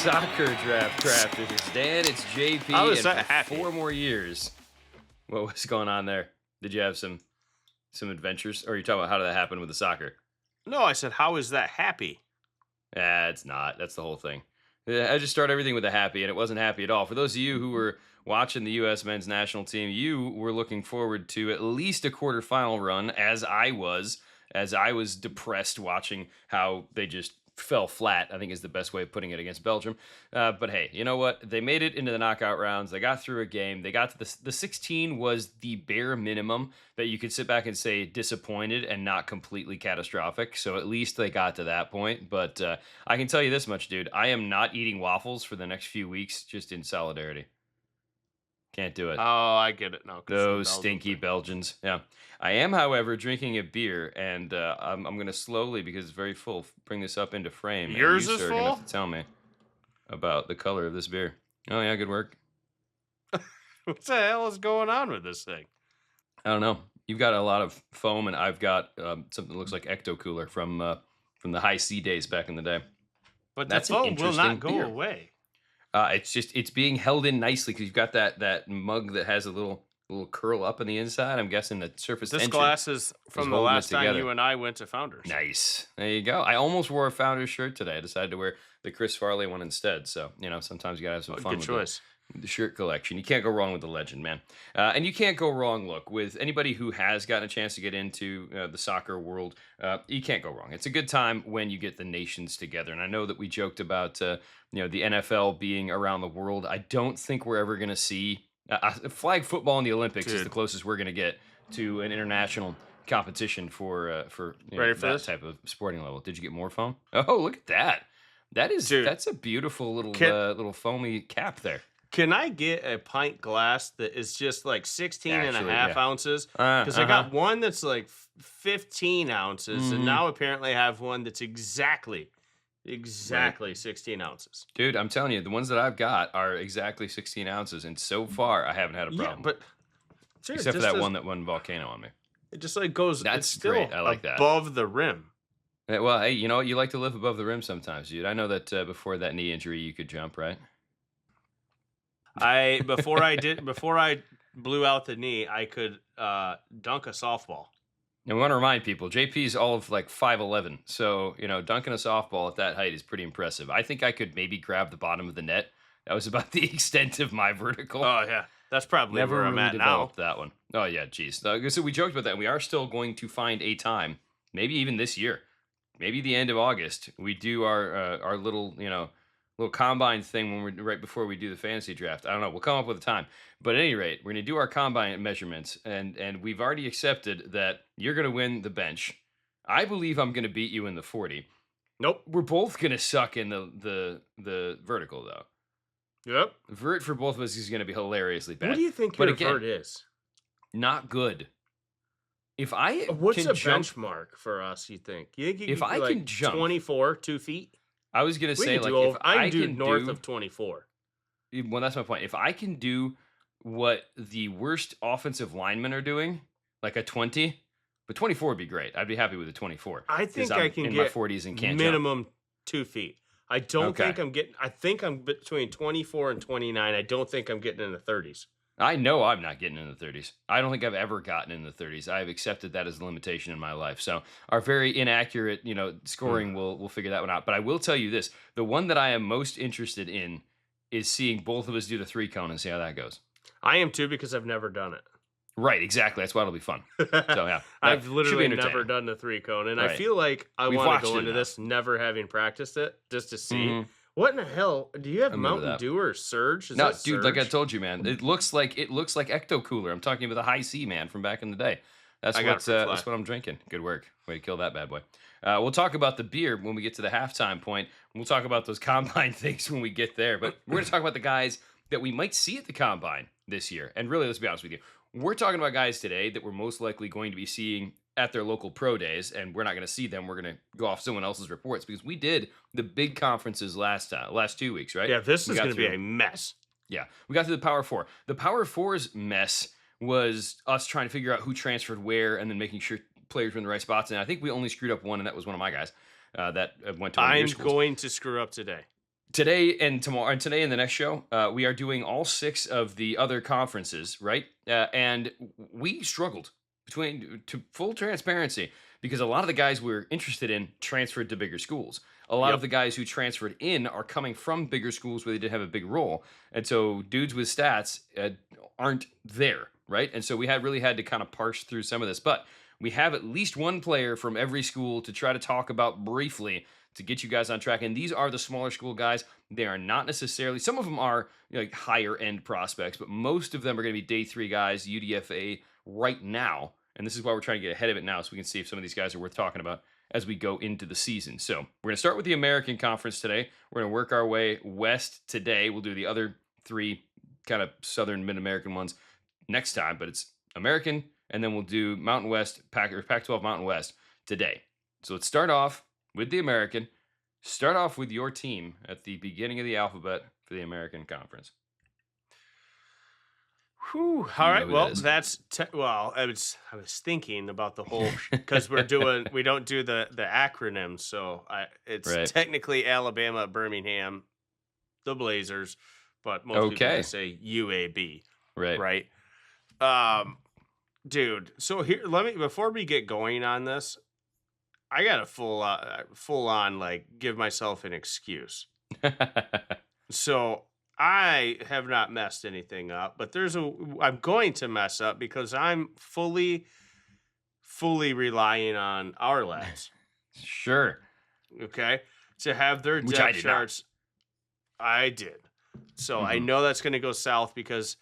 soccer draft. It is Dan, it's JP, and for happy? 4 more years. What was going on there? Did you have some adventures? Or are you talking about how did that happen with the soccer? No, I said, how is that happy? It's not. That's the whole thing. I just start everything with a happy, and it wasn't happy at all. For those of you who were watching the U.S. men's national team, you were looking forward to at least a quarterfinal run, as I was depressed watching how they just fell flat, I think is the best way of putting it, against Belgium. But hey, you know what? They made it into the knockout rounds. They got through a game. They got to the 16 was the bare minimum that you could sit back and say disappointed and not completely catastrophic. So at least they got to that point. But I can tell you this much, dude. I am not eating waffles for the next few weeks just in solidarity. Can't do it. Oh, I get it now. Those stinky Belgians. Yeah. I am, however, drinking a beer, and I'm going to slowly, because it's very full, bring this up into frame. Yours and is you, sir, full? are going to have to tell me about the color of this beer. Oh, yeah, good work. What the hell is going on with this thing? I don't know. You've got a lot of foam, and I've got something that looks like Ecto Cooler from the high sea days back in the day. But That's the an foam will not interesting go beer. away. It's being held in nicely because you've got that mug that has a little curl up on the inside. I'm guessing the surface This tension glass is from the holding it last time together. you and I went to Founders. Nice. There you go. I almost wore a Founders shirt today. I decided to wear the Chris Farley one instead. So, sometimes you got to have some fun Good with choice. the shirt collection. You can't go wrong with the legend, man. And you can't go wrong, look, with anybody who has gotten a chance to get into the soccer world. You can't go wrong. It's a good time when you get the nations together. And I know that we joked about, the NFL being around the world. I don't think we're ever going to see flag football in the Olympics is the closest we're going to get to an international competition for that type of sporting level. Did you get more foam? Oh, look at that. That's a beautiful little foamy cap there. Can I get a pint glass that is just like 16 and a half ounces? Because I got one that's like 15 ounces, and now apparently I have one that's exactly 16 ounces. Dude, I'm telling you, the ones that I've got are exactly 16 ounces, and so far I haven't had a problem. Yeah, but except for that one that won volcano on me. It just like goes. That's it's still great. I like that. Above the rim. Well, hey, you know what? You like to live above the rim sometimes, dude. I know that before that knee injury, you could jump, right? Before I blew out the knee, I could dunk a softball. And we want to remind people, JP's all of like 5'11", so dunking a softball at that height is pretty impressive. I think I could maybe grab the bottom of the net. That was about the extent of my vertical. Oh yeah, that's probably Never where I'm really at now. developed that one. Oh yeah, geez. So we joked about that. We are still going to find a time, maybe even this year, maybe the end of August. We do our little little combine thing when we're right before we do the fantasy draft. I don't know. We'll come up with a time. But at any rate, we're going to do our combine measurements, and we've already accepted that you're going to win the bench. I believe I'm going to beat you in the 40. Nope. We're both going to suck in the vertical, though. Yep. Vert for both of us is going to be hilariously bad. What do you think your vert is? Not good. If I What's can a jump, benchmark for us, you think? You think if I can jump 24, 2 feet? I was going to say, like, if I can do north of 24. Well, that's my point. If I can do what the worst offensive linemen are doing, like a 20, but 24 would be great. I'd be happy with a 24. I think I'm I can in get my 40s and can't minimum 2 feet. I don't Okay. think I'm getting. I think I'm between 24 and 29. I don't think I'm getting in the 30s. I know I'm not getting in the 30s. I don't think I've ever gotten in the 30s. I've accepted that as a limitation in my life. So our very inaccurate, scoring will figure that one out. But I will tell you this: the one that I am most interested in is seeing both of us do the 3-cone and see how that goes. I am too, because I've never done it. Right, exactly. That's why it'll be fun. So yeah, I've literally never done the 3-cone, and I feel like I want to go into this never having practiced it, just to see. Mm-hmm. What in the hell? Do you have Mountain Dew or Surge? No, dude, like I told you, man, it looks like Ecto Cooler. I'm talking about the high C, man, from back in the day. That's what I'm drinking. Good work. Way to kill that bad boy. We'll talk about the beer when we get to the halftime point. We'll talk about those combine things when we get there. But we're going to talk about the guys that we might see at the combine this year. And really, let's be honest with you. We're talking about guys today that we're most likely going to be seeing at their local pro days, and we're not going to see them. We're going to go off someone else's reports because we did the big conferences last 2 weeks, right? Yeah, this is going to be a mess. Yeah, we got to the Power Four. The Power Four's mess was us trying to figure out who transferred where and then making sure players were in the right spots. And I think we only screwed up one, and that was one of my guys that went to one of your schools. I'm going to screw up today. Today and tomorrow, and today in the next show, we are doing all 6 of the other conferences, right? And we struggled to full transparency because a lot of the guys we're interested in transferred to bigger schools. A lot of Yep. the guys who transferred in are coming from bigger schools where they did have a big role, and so dudes with stats aren't there, right? And so we really had to kind of parse through some of this, but we have at least one player from every school to try to talk about briefly to get you guys on track. And these are the smaller school guys. They are not necessarily, some of them are like higher end prospects, but most of them are going to be day 3 guys, UDFA right now. And this is why we're trying to get ahead of it now so we can see if some of these guys are worth talking about as we go into the season. So we're going to start with the American Conference today. We're going to work our way west today. We'll do the other 3 kind of southern mid-American ones next time, but it's American, and then we'll do Mountain West, Pac-12 Mountain West today. So let's start off with the American. Start off with your team at the beginning of the alphabet for the American Conference. Whew. All right. Well, I was thinking about the whole because we don't do the acronyms, so it's Right. technically Alabama-Birmingham, the Blazers, but most people say UAB. Right. Dude. So here, before we get going on this, I got to full on like give myself an excuse. So I have not messed anything up, but I'm going to mess up because I'm fully relying on our lads. Sure. Okay. To have their Which I depth did charts. I did. So I know that's going to go south because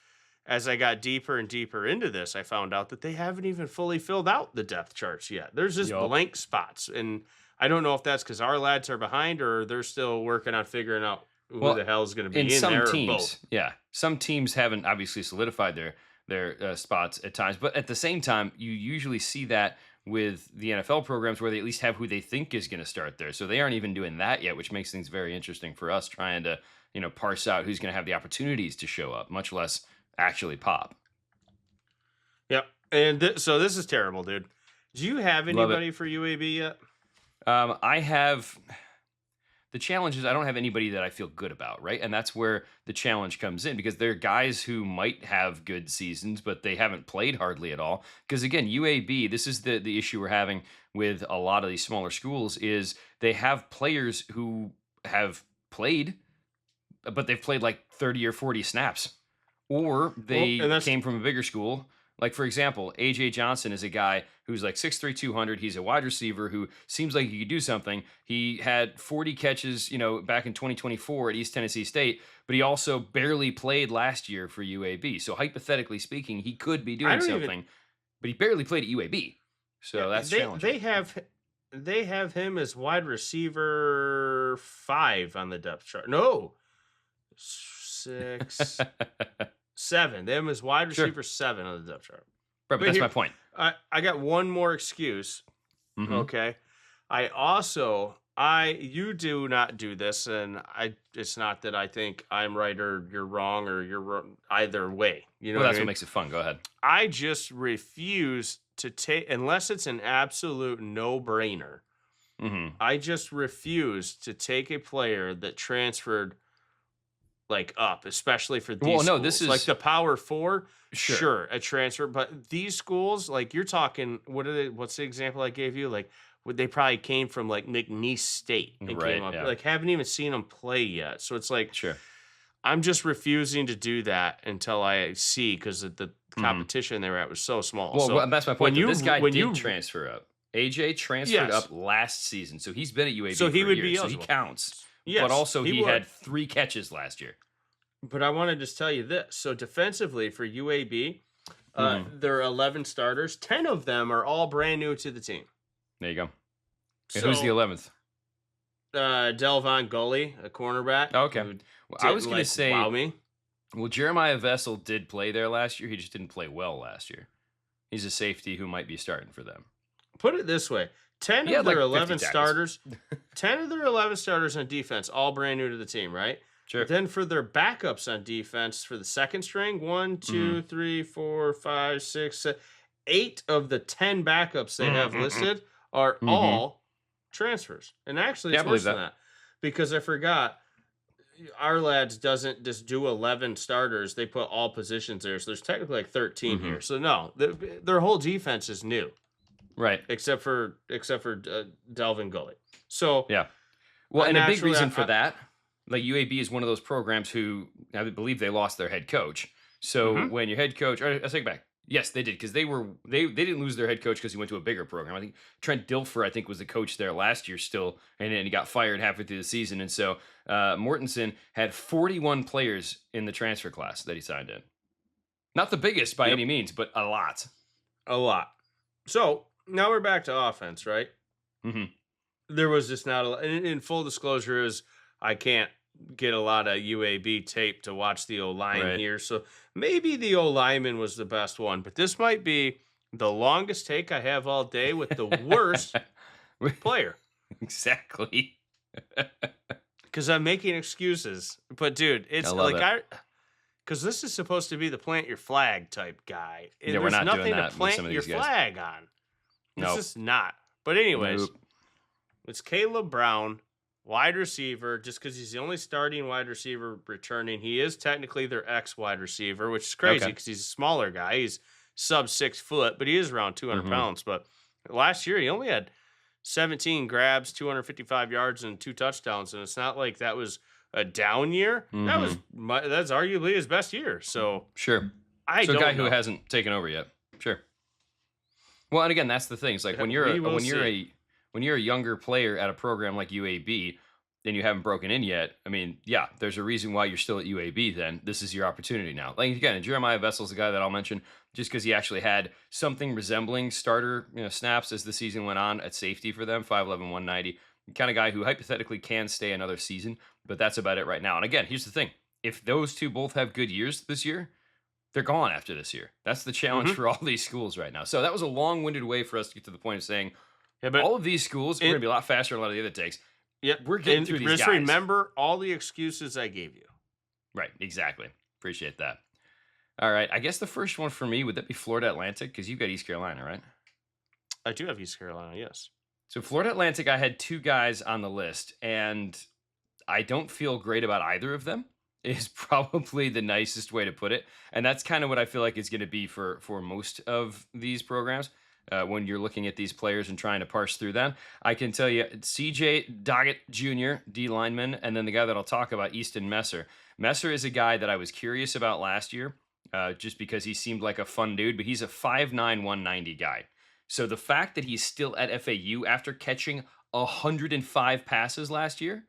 as I got deeper and deeper into this, I found out that they haven't even fully filled out the depth charts yet. There's just blank spots. And I don't know if that's because our lads are behind or they're still working on figuring out who the hell is going to be in some there teams, or both. Yeah. Some teams haven't obviously solidified their spots at times. But at the same time, you usually see that with the NFL programs where they at least have who they think is going to start there. So they aren't even doing that yet, which makes things very interesting for us trying to, parse out who's going to have the opportunities to show up, much less actually pop. Yep. And so this is terrible, dude. Do you have anybody for UAB yet? I have. The challenge is I don't have anybody that I feel good about, right? And that's where the challenge comes in because there are guys who might have good seasons, but they haven't played hardly at all. Because again, UAB, this is the issue we're having with a lot of these smaller schools is they have players who have played, but they've played like 30 or 40 snaps. Or they came from a bigger school. Like, for example, A.J. Johnson is a guy who's like 6'3", 200. He's a wide receiver who seems like he could do something. He had 40 catches, back in 2024 at East Tennessee State, but he also barely played last year for UAB. So hypothetically speaking, he could be doing something, but he barely played at UAB. So that's challenging. They have him as wide receiver 5 on the depth chart. No, 6... 7. Them as wide receiver 7 on the depth chart. Right, but that's my point. I got one more excuse. Mm-hmm. Okay. You do not do this, and it's not that I think I'm right or you're wrong or you're wrong, either way. That's what makes it fun. Go ahead. I just refuse to take, unless it's an absolute no-brainer, I just refuse to take a player that transferred up, especially for these schools. This is like the Power 4, sure, a transfer, but these schools, like you're talking, what's the example I gave you? Like, they probably came from like McNeese State and came up, like haven't even seen them play yet. So it's like, I'm just refusing to do that until I see, because the competition they were at was so small. Well, that's my point. This guy did transfer up. AJ transferred up last season, so he's been at UAB so he for would a year, be so he counts. Yes, but also he had 3 catches last year. But I want to just tell you this. So defensively for UAB, there are 11 starters. 10 of them are all brand new to the team. There you go. So, who's the 11th? Delvon Gully, a cornerback. Okay. Well, I was going to say, wow me. Well, Jeremiah Vessel did play there last year. He just didn't play well last year. He's a safety who might be starting for them. Put it this way. 10 of their 11 starters, 10 of their 11 starters on defense, all brand new to the team, right? Sure. But then for their backups on defense, for the second string, 1, 2, 3, 4, 5, 6, 7, 8 of the 10 backups they have listed are all transfers. And actually, it's worse than that. Because I forgot, our lads doesn't just do 11 starters. They put all positions there. So there's technically like 13 here. So no, their whole defense is new. Right. Except for Delvin Gully. So yeah. Well, and a big reason for that, like UAB is one of those programs who I believe they lost their head coach. So when your head coach, or I take it back. Yes, they did, because they didn't lose their head coach because he went to a bigger program. I think Trent Dilfer, was the coach there last year still, and then he got fired halfway through the season. And so Mortensen had 41 players in the transfer class that he signed in. Not the biggest by any means, but a lot. A lot. So now we're back to offense, right? There was just not a lot. In full disclosure, I can't get a lot of UAB tape to watch the O-line here. So maybe the O-lineman was the best one, but this might be the longest take I have all day with the worst player. Exactly. Because I'm making excuses. But dude, it's because this is supposed to be the plant your flag type guy. And yeah, we're not doing that to plant your flag on. It's just not. But anyways, it's Caleb Brown, wide receiver, just because he's the only starting wide receiver returning. He is technically their ex-wide receiver, which is crazy because he's a smaller guy. He's sub 6 foot, but he is around 200 pounds. But last year, he only had 17 grabs, 255 yards, and 2 touchdowns. And it's not like that was a down year. That's arguably his best year. So sure. A guy who hasn't taken over yet. Sure. Well, and again, that's the thing. It's like when you're a younger player at a program like UAB and you haven't broken in yet, there's a reason why you're still at UAB then. This is your opportunity now. Like, again, Jeremiah Vessel's a guy that I'll mention just because he actually had something resembling starter snaps as the season went on at safety for them, 5'11", 190. Kind of guy who hypothetically can stay another season, but that's about it right now. And again, here's the thing. If those two both have good years this year, they're gone after this year. That's the challenge for all these schools right now. So that was a long-winded way for us to get to the point of saying, but all of these schools are going to be a lot faster than a lot of the other takes. Yep. We're getting through these guys. Just remember all the excuses I gave you. Right. Exactly. Appreciate that. All right. I guess the first one for me, would that be Florida Atlantic? Because you've got East Carolina, right? I do have East Carolina, yes. So Florida Atlantic, I had 2 guys on the list, and I don't feel great about either of them. Is probably the nicest way to put it. And that's kind of what I feel like it's going to be for most of these programs. When you're looking at these players and trying to parse through them, I can tell you CJ Doggett Jr., D lineman, and then the guy that I'll talk about, Easton Messer. Messer is a guy that I was curious about last year, just because he seemed like a fun dude, but he's a 5'9", 190 guy. So the fact that he's still at FAU after catching 105 passes last year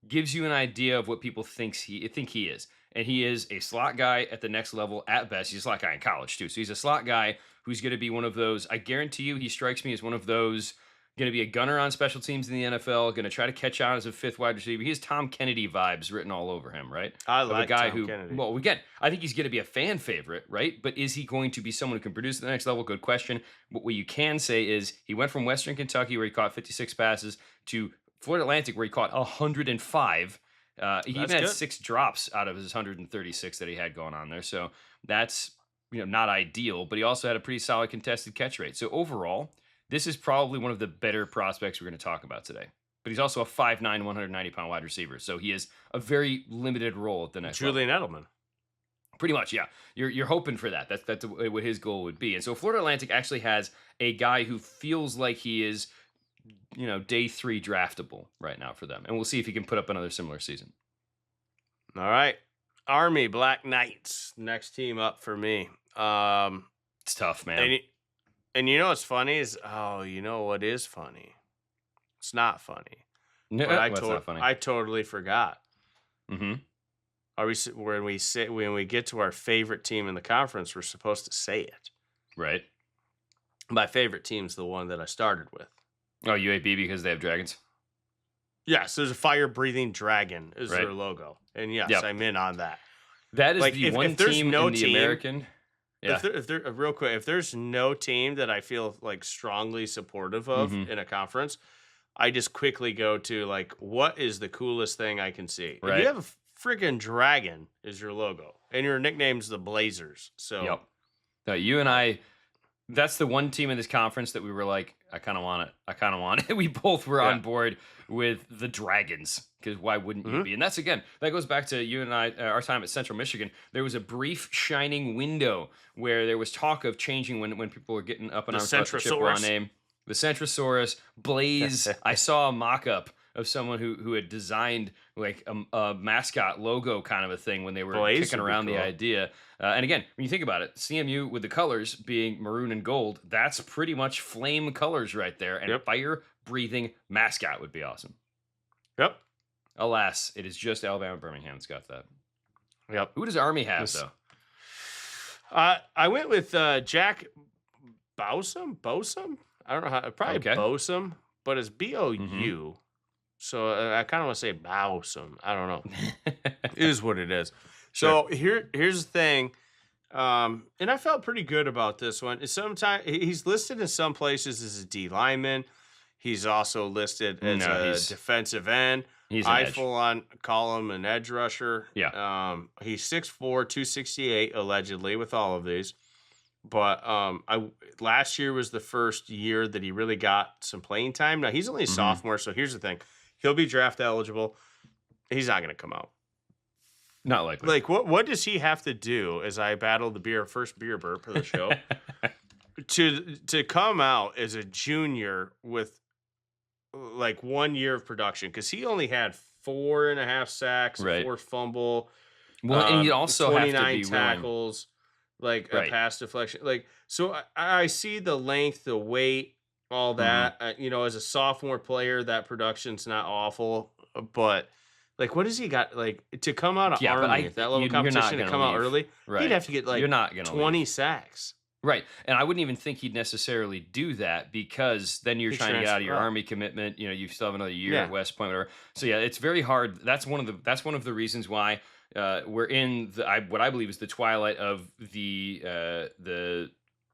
gives you an idea of what people think he is. And he is a slot guy at the next level at best. He's a slot guy in college too. So he's a slot guy who's going to be one of those, I guarantee you, he strikes me as one of those, going to be a gunner on special teams in the NFL, going to try to catch on as a 5th wide receiver. He has Tom Kennedy vibes written all over him, right? I like Tom Kennedy. Well, again, I think he's going to be a fan favorite, right? But is he going to be someone who can produce at the next level? Good question. But what you can say is he went from Western Kentucky, where he caught 56 passes, to Florida Atlantic, where he caught 105. He even had 6 drops out of his 136 that he had going on there. So that's not ideal, but he also had a pretty solid contested catch rate. So overall, this is probably one of the better prospects we're going to talk about today. But he's also a 5'9", 190-pound wide receiver. So he has a very limited role at the next level. Julian Edelman. Pretty much, yeah. You're hoping for that. That's what his goal would be. And so Florida Atlantic actually has a guy who feels like he is day 3 draftable right now for them. And we'll see if he can put up another similar season. All right. Army Black Knights. Next team up for me. It's tough, man. And you know what's funny is, what is funny? It's not funny. No, but not funny. I totally forgot. Mm-hmm. When we get to our favorite team in the conference, we're supposed to say it. Right. My favorite team's the one that I started with. Oh, UAB because they have dragons? Yes, there's a fire-breathing dragon is their logo. And yes, I'm in on that. That is the one team in the American. Yeah. If there's no team that I feel like strongly supportive of in a conference, I just quickly go to like, what is the coolest thing I can see? Right. If you have a friggin' dragon is your logo, and your nickname's the Blazers. So you and I That's the one team in this conference that we were like, I kind of want it. I kind of want it. We both were on board with the Dragons, because why wouldn't you be? And that's, again, that goes back to you and I, our time at Central Michigan. There was a brief shining window where there was talk of changing when people were getting up in arms about the Chippewa name. The Centrosaurus, Blaze. I saw a mock-up of someone who had designed like a mascot logo kind of a thing when they were kicking around the idea. And again, when you think about it, CMU with the colors being maroon and gold, that's pretty much flame colors right there. And a fire-breathing mascot would be awesome. Yep. Alas, it is just Alabama-Birmingham that's got that. Yep. Who does Army have, though? I went with Jack Bowsum? I don't know how. Probably Bowsum, but it's B-O-U. So I kind of want to say Bowsum. I don't know. It is what it is. So here's the thing. And I felt pretty good about this one. Sometimes he's listed in some places as a D lineman. He's also listed as a defensive end. I full on call him an edge rusher. Yeah. He's 6'4", 268 allegedly with all of these. But last year was the first year that he really got some playing time. Now he's only a sophomore, so here's the thing: he'll be draft eligible. He's not going to come out. Not likely. Like what does he have to do? As I battle the first beer burp for the show, to come out as a junior with like 1 year of production, because he only had 4.5 sacks, a forced fumble. Well, and you also 29 have to be tackles. Like a pass deflection, so I see the length, the weight, all that. As a sophomore player, that production's not awful, but like, what has he got? Like to come out of Army, if that level of competition to come out early, he'd have to get like 20 sacks. Right, and I wouldn't even think he'd necessarily do that, because then you're trying to get out of your Army commitment. You still have another year at West Point, whatever. So yeah, it's very hard. That's one of the reasons why. We're in what I believe is the twilight of the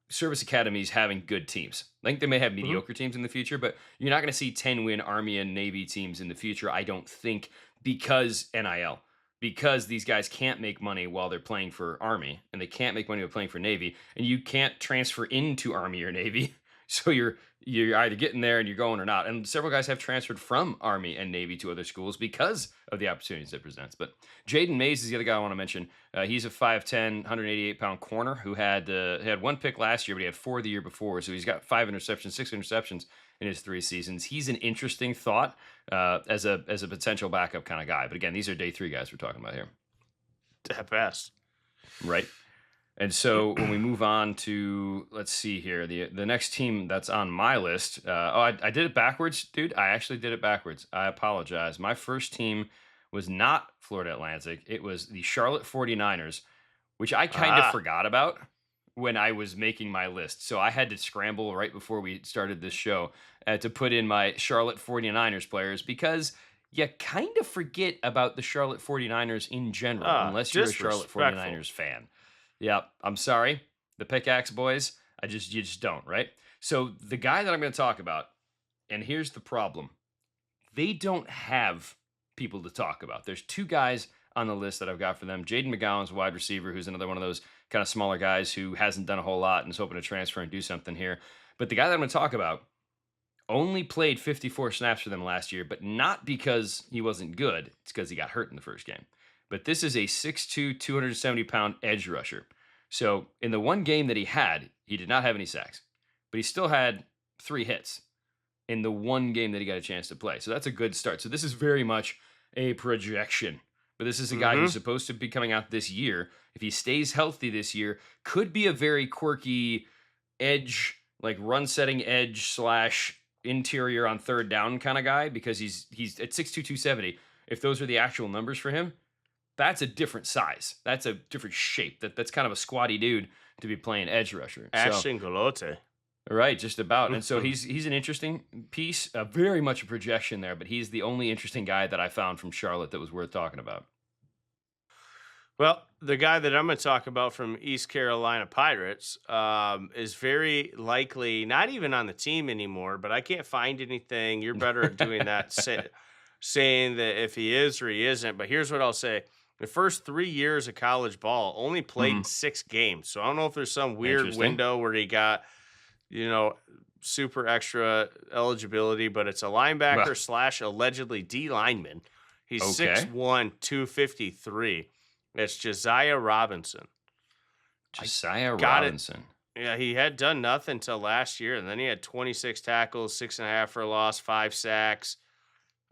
service academies having good teams. I think they may have mediocre teams in the future, but you're not going to see 10-win Army and Navy teams in the future, I don't think, because NIL. Because these guys can't make money while they're playing for Army, and they can't make money while playing for Navy, and you can't transfer into Army or Navy. So you're either getting there and you're going or not. And several guys have transferred from Army and Navy to other schools because of the opportunities it presents. But Jaden Mays is the other guy I want to mention. He's a 5'10", 188-pound corner who had one pick last year, but he had 4 the year before. So he's got 6 interceptions in his 3 seasons. He's an interesting thought as a potential backup kind of guy. But again, these are day 3 guys we're talking about here. At best. Right. And so when we move on to, let's see here, the next team that's on my list. I did it backwards, dude. I actually did it backwards. I apologize. My first team was not Florida Atlantic. It was the Charlotte 49ers, which I kind of forgot about when I was making my list. So I had to scramble right before we started this show to put in my Charlotte 49ers players, because you kind of forget about the Charlotte 49ers in general, unless you're a Charlotte 49ers fan. Yeah, I'm sorry. The Pickaxe Boys, you just don't, right? So the guy that I'm going to talk about, and here's the problem. They don't have people to talk about. There's 2 guys on the list that I've got for them. Jaden McGowan's wide receiver, who's another one of those kind of smaller guys who hasn't done a whole lot and is hoping to transfer and do something here. But the guy that I'm going to talk about only played 54 snaps for them last year, but not because he wasn't good. It's because he got hurt in the first game. But this is a 6'2", 270-pound edge rusher. So in the one game that he did not have any sacks, but he still had 3 hits in the one game that he got a chance to play. So that's a good start. So this is very much a projection. But this is a guy who's supposed to be coming out this year. If he stays healthy this year, could be a very quirky edge, like run-setting edge / interior on third down kind of guy, because he's at 6'2", 270. If those are the actual numbers for him, that's a different size. That's a different shape. That's kind of a squatty dude to be playing edge rusher. Ashton Galote. Right, just about. And so he's an interesting piece, very much a projection there, but he's the only interesting guy that I found from Charlotte that was worth talking about. Well, the guy that I'm going to talk about from East Carolina Pirates is very likely not even on the team anymore, but I can't find anything. You're better at doing that, saying that if he is or he isn't. But here's what I'll say. The first 3 years of college ball only played 6 games. So I don't know if there's some weird window where he got super extra eligibility, but it's a linebacker slash allegedly D lineman. He's 6'1", 253. It's Josiah Robinson. Josiah Robinson. Yeah, he had done nothing until last year, and then he had 26 tackles, 6.5 for a loss, 5 sacks,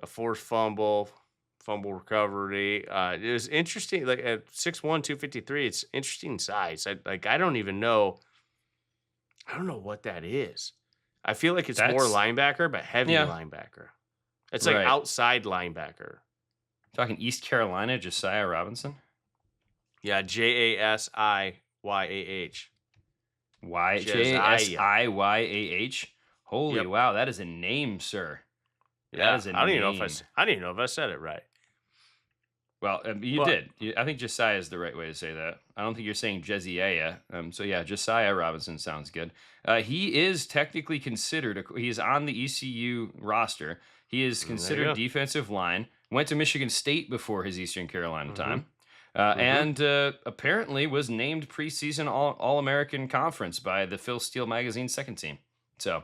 a forced fumble recovery. It was interesting. Like at 6'1", 253, it's interesting size. I don't even know. I don't know what that is. I feel like it's more linebacker, but heavy linebacker. It's like outside linebacker. Talking East Carolina, Josiah Robinson? Yeah, Jasiyah. Jasiyah. Holy wow, that is a name, sir. Yeah, that is a name. I don't even know if I said it right. Well, you did. I think Josiah is the right way to say that. I don't think you're saying Jasiyah. So yeah, Josiah Robinson sounds good. He is technically considered. He is on the ECU roster. He is considered defensive line. Went to Michigan State before his Eastern Carolina time. And apparently was named preseason All-American Conference by the Phil Steele magazine second team. So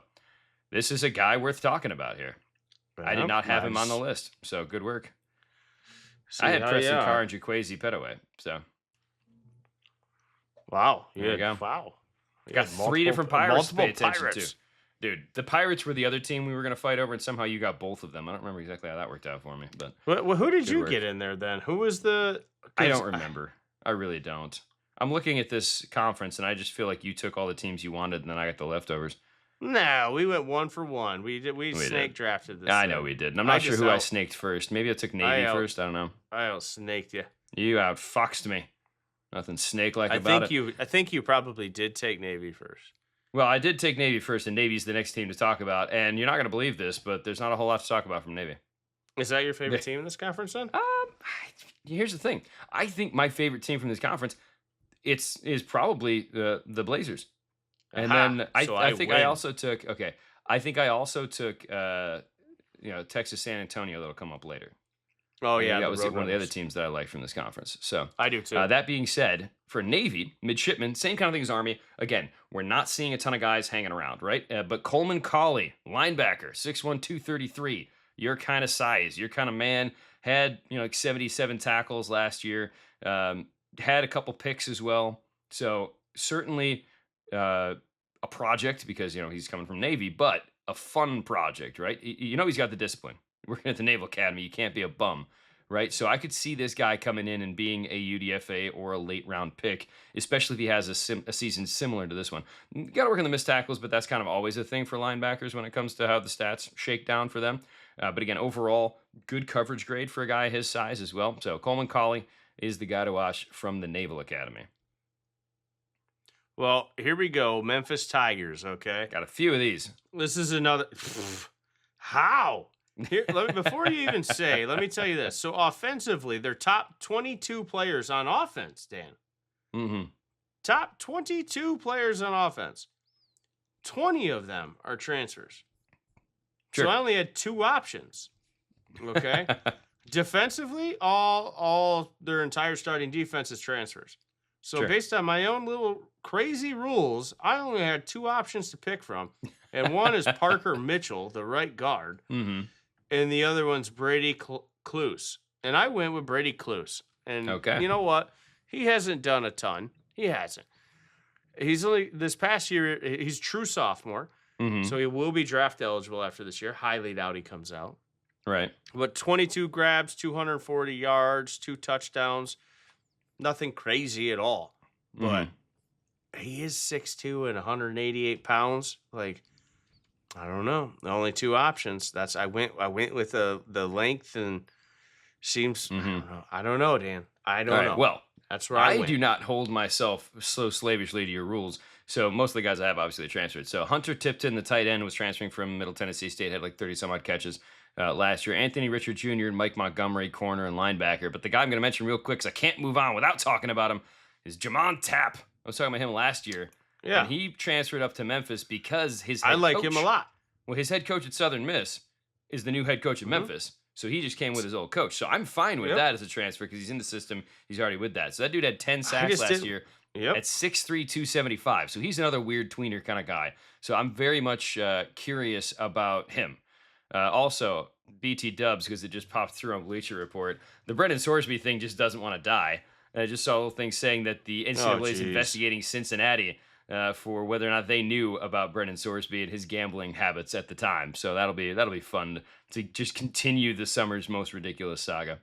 this is a guy worth talking about here. I did not have him on the list, so good work. I had Preston Carr and Jaquazi Petaway, so. Wow. There you go. Wow. Got 3 different Pirates to pay attention to. Dude, the Pirates were the other team we were going to fight over, and somehow you got both of them. I don't remember exactly how that worked out for me. But well, who did you get in there then? Who was the... I don't remember. I really don't. I'm looking at this conference, and I just feel like you took all the teams you wanted, and then I got the leftovers. No, we went 1 for 1. We snake drafted this. I know we did. And I'm not sure who I snaked first. Maybe I took Navy first. I don't know. I out-snaked you. You outfoxed me. Nothing snake-like about it. I think you probably did take Navy first. Well, I did take Navy first, and Navy's the next team to talk about. And you're not going to believe this, but there's not a whole lot to talk about from Navy. Is that your favorite team in this conference, then? Here's the thing. I think my favorite team from this conference is probably the Blazers. And then I think I also took Texas San Antonio that'll come up later. Oh yeah, that was one of the other teams that I like from this conference. So I do too. That being said, for Navy, Midshipmen, same kind of thing as Army. Again, we're not seeing a ton of guys hanging around, right? But Coleman Colley, linebacker, 6'1", 233, your kind of size, your kind of man, had like 77 tackles last year, had a couple picks as well. So certainly a project because he's coming from Navy, but a fun project, right? He's got the discipline. We're at the Naval Academy. You can't be a bum, right? So I could see this guy coming in and being a UDFA or a late round pick, especially if he has a season similar to this one. You got to work on the missed tackles, but that's kind of always a thing for linebackers when it comes to how the stats shake down for them. But again, overall, good coverage grade for a guy his size as well. So Coleman Colley is the guy to watch from the Naval Academy. Well, here we go. Memphis Tigers, okay? Got a few of these. This is another... How? Here, before you even say, let me tell you this. So offensively, their top 22 players on offense, Dan. Mm-hmm. Top 22 players on offense. 20 of them are transfers. Sure. So I only had 2 options. Okay? Defensively, all their entire starting defense is transfers. So based on my own little crazy rules, I only had 2 options to pick from. And one is Parker Mitchell, the right guard. Mm-hmm. And the other one's Brady Cluse. And I went with Brady Cluse. And you know what? He hasn't done a ton. He hasn't. He's only, this past year, he's true sophomore. Mm-hmm. So he will be draft eligible after this year. Highly doubt he comes out. Right. But 22 grabs, 240 yards, 2 touchdowns. Nothing crazy at all. But he is 6'2" and 188 pounds. Like, I don't know. The only 2 options. I went with the length and seems I don't know, Dan. I don't know. Well, that's where I went. do not hold myself so slavishly to your rules. So most of the guys I have obviously transferred. So Hunter Tipton, the tight end, was transferring from Middle Tennessee State, had like 30 some odd catches last year. Anthony Richard Jr. and Mike Montgomery, corner and linebacker. But the guy I'm going to mention real quick, because I can't move on without talking about him, is Jamon Tapp. I was talking about him last year. Yeah. And he transferred up to Memphis because his head I like coach, him a lot. Well, his head coach at Southern Miss is the new head coach at Memphis. So he just came with his old coach. So I'm fine with that as a transfer because he's in the system. He's already with that. So that dude had 10 sacks last year Yep. at 6'3", 275. So he's another weird tweener kind of guy. So I'm very much curious about him. Also, BT Dubs, because it just popped through on Bleacher Report. The Brendan Sorsby thing just doesn't want to die. I just saw a little thing saying that the NCAA is investigating Cincinnati for whether or not they knew about Brendan Sorsby and his gambling habits at the time. So that'll be fun to just continue the summer's most ridiculous saga.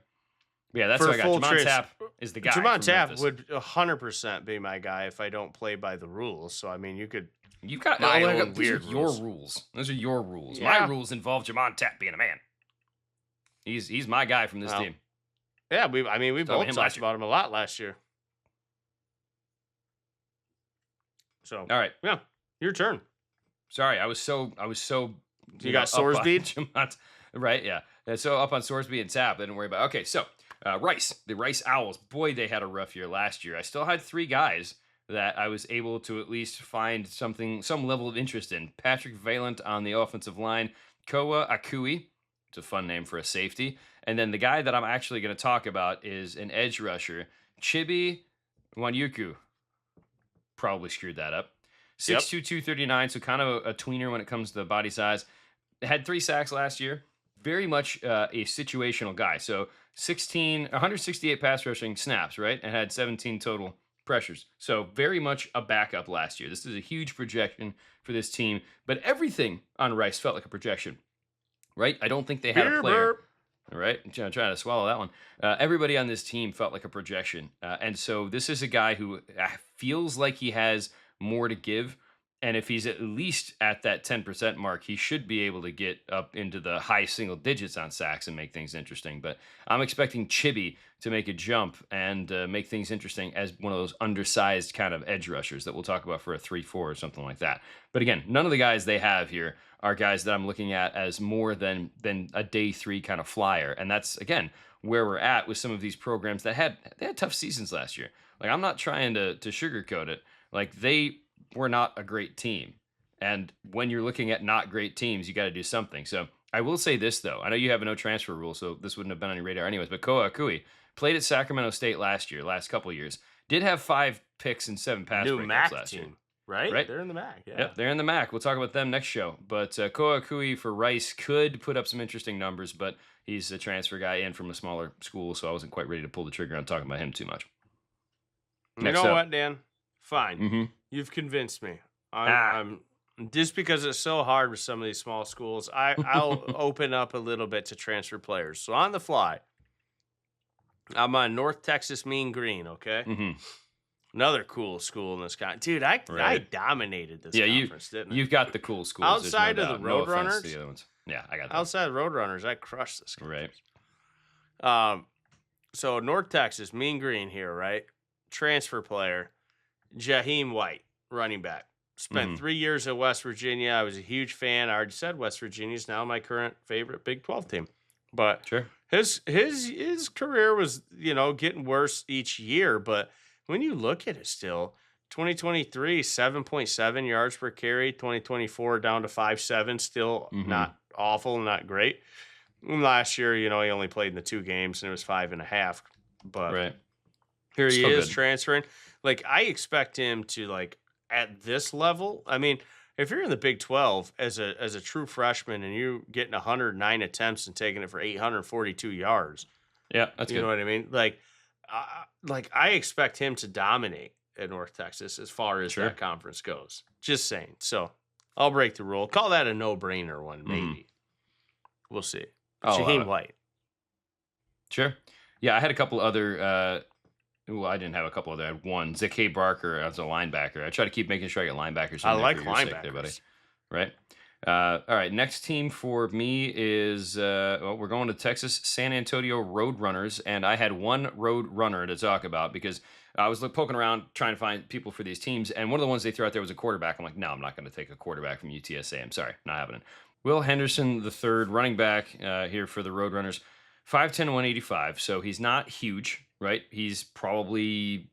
Yeah, that's what I got. Jamon Tapp is the guy. Jamon Tapp would 100% be my guy if I don't play by the rules. So I mean, you've got my own weird rules. Those are your rules. Yeah. My rules involve Jamon Tapp being a man. He's my guy from this team. Yeah, we both talked about him a lot last year. So all right, yeah, your turn. Sorry, I was so. You got Sorsby, right? Yeah. So up on Sorsby and Tapp, I didn't worry about. Okay, so Rice, the Rice Owls. Boy, they had a rough year last year. I still had 3 guys that I was able to at least find some level of interest in. Patrick Valent on the offensive line, Koa Akui. It's a fun name for a safety. And then the guy that I'm actually going to talk about is an edge rusher, Chibi Wanyuku. Probably screwed that up. 6'2", 239, so kind of a tweener when it comes to body size. Had 3 sacks last year. Very much a situational guy. So 168 pass rushing snaps, right? And had 17 total pressures. So very much a backup last year. This is a huge projection for this team. But everything on Rice felt like a projection, right? I don't think they had a player. All right, I'm trying to swallow that one. Everybody on this team felt like a projection. And so this is a guy who feels like he has more to give. And if he's at least at that 10% mark, he should be able to get up into the high single digits on sacks and make things interesting. But I'm expecting Chibi to make a jump and make things interesting as one of those undersized kind of edge rushers that we'll talk about for a 3-4 or something like that. But again, none of the guys they have here are guys that I'm looking at as more than a day 3 kind of flyer. And that's, again, where we're at with some of these programs that had tough seasons last year. Like, I'm not trying to sugarcoat it. Like, they were not a great team. And when you're looking at not great teams, you got to do something. So I will say this, though. I know you have a no transfer rule, so this wouldn't have been on your radar anyways. But Koa Akui played at Sacramento State last couple of years. Did have 5 picks and 7 pass breakups last year. Right? They're in the MAC. Yeah. Yep, they're in the MAC. We'll talk about them next show. But Koa Akui for Rice could put up some interesting numbers, but he's a transfer guy in from a smaller school, so I wasn't quite ready to pull the trigger on talking about him too much. You know what, Dan? Fine. Mm-hmm. You've convinced me. I'm just because it's so hard with some of these small schools, I'll open up a little bit to transfer players. So on the fly, I'm on North Texas Mean Green, okay? Mm-hmm. Another cool school in this country. Dude, I dominated this conference, didn't I? You've got the cool schools. Outside of the Roadrunners? The other ones. Yeah, I got that. Outside of Roadrunners, I crushed this conference. Right. So North Texas, Mean Green here, right? Transfer player, Jaheim White, running back. Spent 3 years at West Virginia. I was a huge fan. I already said West Virginia is now my current favorite Big 12 team. But sure. His career was, getting worse each year, but when you look at it still, 2023, 7.7 yards per carry, 2024 down to 5.7, still not awful, not great. And last year, he only played in the 2 games and it was 5.5. But here he is transferring. Like, I expect him to, at this level, I mean, if you're in the Big 12 as a true freshman and you're getting 109 attempts and taking it for 842 yards, yeah, that's you know what I mean? I expect him to dominate at North Texas as far as that conference goes. Just saying. So I'll break the rule. Call that a no-brainer one, maybe. We'll see. Jaheim White. Sure. Yeah, I had a couple other. I didn't have a couple other. I had one. Zacchae Barker as a linebacker. I try to keep making sure I get linebackers. I like linebackers. There, buddy. Right. All right. Next team for me is we're going to Texas San Antonio Roadrunners, and I had one Roadrunner to talk about because I was poking around trying to find people for these teams, and one of the ones they threw out there was a quarterback. I'm like, no, I'm not going to take a quarterback from UTSA. I'm sorry, not happening. Will Henderson III, running back here for the Roadrunners, 5'10", 185. So he's not huge, right? He's probably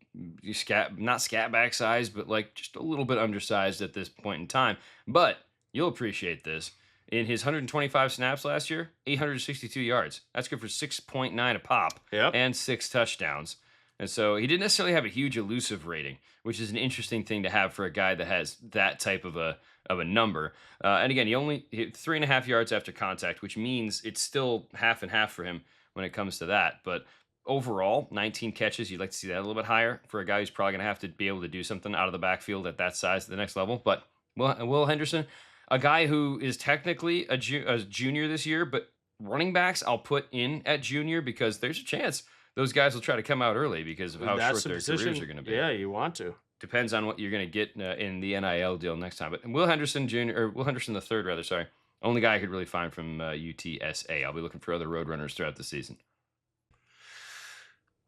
not scat back size, but just a little bit undersized at this point in time. But you'll appreciate this. In his 125 snaps last year, 862 yards. That's good for 6.9 a pop and 6 touchdowns. And so he didn't necessarily have a huge elusive rating, which is an interesting thing to have for a guy that has that type of a number. And again, he only hit 3.5 yards after contact, which means it's still half and half for him when it comes to that. But overall, 19 catches, you'd like to see that a little bit higher for a guy who's probably going to have to be able to do something out of the backfield at that size at the next level. But Will Henderson, a guy who is technically a junior this year, but running backs I'll put in at junior because there's a chance those guys will try to come out early because of how short their careers are going to be. Yeah, you want to. Depends on what you're going to get in the NIL deal next time. But Will Henderson Jr. or Will Henderson the third, rather, sorry, only guy I could really find from UTSA. I'll be looking for other Roadrunners throughout the season.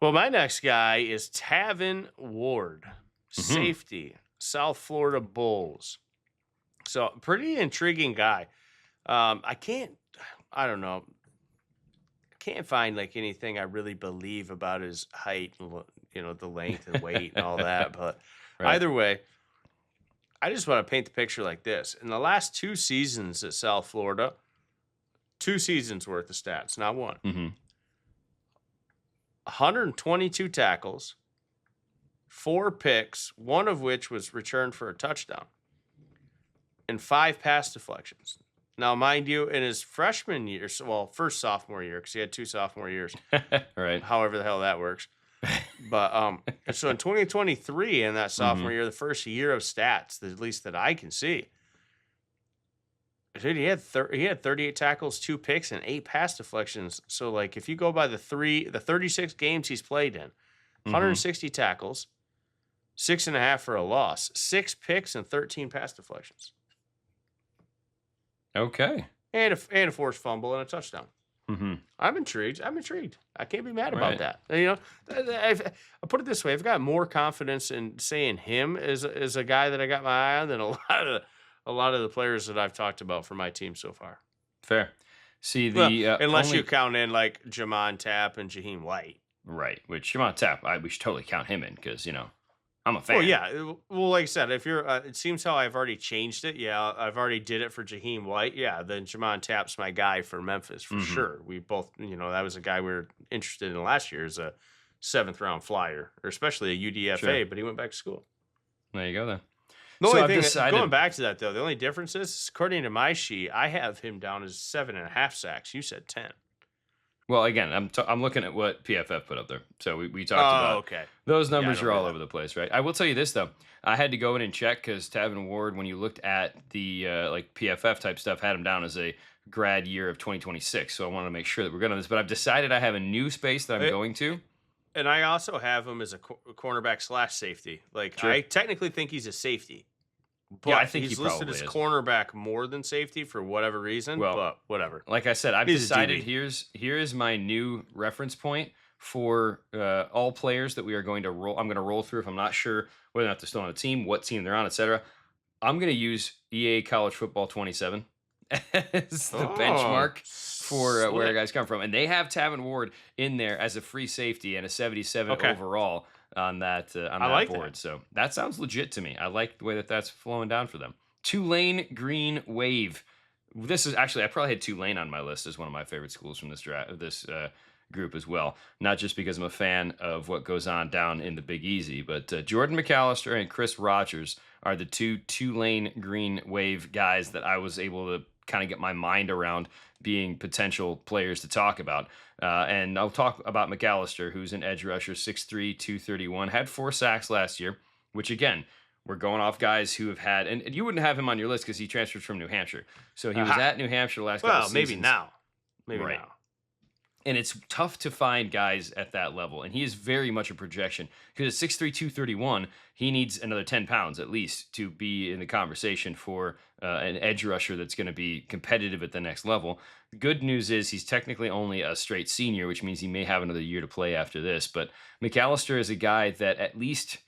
Well, my next guy is Tavin Ward, safety, South Florida Bulls. So, pretty intriguing guy. I don't know. Can't find like anything I really believe about his height and the length and weight and all that. But either way, I just want to paint the picture like this. In the last 2 seasons at South Florida, 2 seasons worth of stats, not one. 122 tackles, 4 picks, one of which was returned for a touchdown, and 5 pass deflections. Now, mind you, in his freshman year, first sophomore year, because he had 2 sophomore years, right? However the hell that works. But so in 2023, in that sophomore year, the first year of stats, at least that I can see, dude, he had 38 tackles, 2 picks, and 8 pass deflections. So, like, if you go by the 36 games he's played in, 160 tackles, 6.5 for a loss, 6 picks, and 13 pass deflections. Okay. And a forced fumble and a touchdown. I'm intrigued. I can't be mad about that. I'll put it this way: I've got more confidence in saying him as a guy that I got my eye on than a lot of the players that I've talked about for my team so far. Fair. See unless you count in like Jamon Tapp and Jaheim White, right? Which Jamon Tapp, we should totally count him in because I'm a fan. Well, yeah. Well, like I said, if you're, it seems how I've already changed it. Yeah, I've already did it for Jaheim White. Yeah, then Jamon Tapp's my guy for Memphis for sure. We both, that was a guy we were interested in last year as a 7th round flyer, or especially a UDFA, but he went back to school. There you go then. The only thing, going back to that though, the only difference is, according to my sheet, I have him down as 7.5 sacks. You said 10. Well, again, I'm looking at what PFF put up there. So we talked about those numbers are all over the place, right? I will tell you this, though. I had to go in and check because Tavin Ward, when you looked at the PFF type stuff, had him down as a grad year of 2026. So I wanted to make sure that we're good on this. But I've decided I have a new space that I'm going to. And I also have him as a cornerback / safety. Like, I technically think he's a safety. But yeah, I think he's listed as cornerback more than safety for whatever reason. Well, but whatever. Like I said, I've decided here is my new reference point for all players that we are going to roll. I'm going to roll through if I'm not sure whether or not they're still on a team, what team they're on, etc. I'm going to use EA College Football 27 as the benchmark for where guys come from, and they have Tavin Ward in there as a free safety and a 77 overall on that board. That. So that sounds legit to me. I like the way that's flowing down for them. Tulane Green Wave. This is actually, I probably had Tulane on my list as one of my favorite schools from this group as well. Not just because I'm a fan of what goes on down in the Big Easy, but Jordan McAllister and Chris Rogers are the 2 Tulane Green Wave guys that I was able to kind of get my mind around being potential players to talk about. And I'll talk about McAllister, who's an edge rusher, 6'3", 231, had 4 sacks last year, which again, we're going off guys who have had, and you wouldn't have him on your list because he transferred from New Hampshire. So he was at New Hampshire the last couple of seasons. Maybe now. And it's tough to find guys at that level. And he is very much a projection because at 6'3", 231, he needs another 10 pounds at least to be in the conversation for an edge rusher that's going to be competitive at the next level. The good news is he's technically only a straight senior, which means he may have another year to play after this. But McAllister is a guy that at least,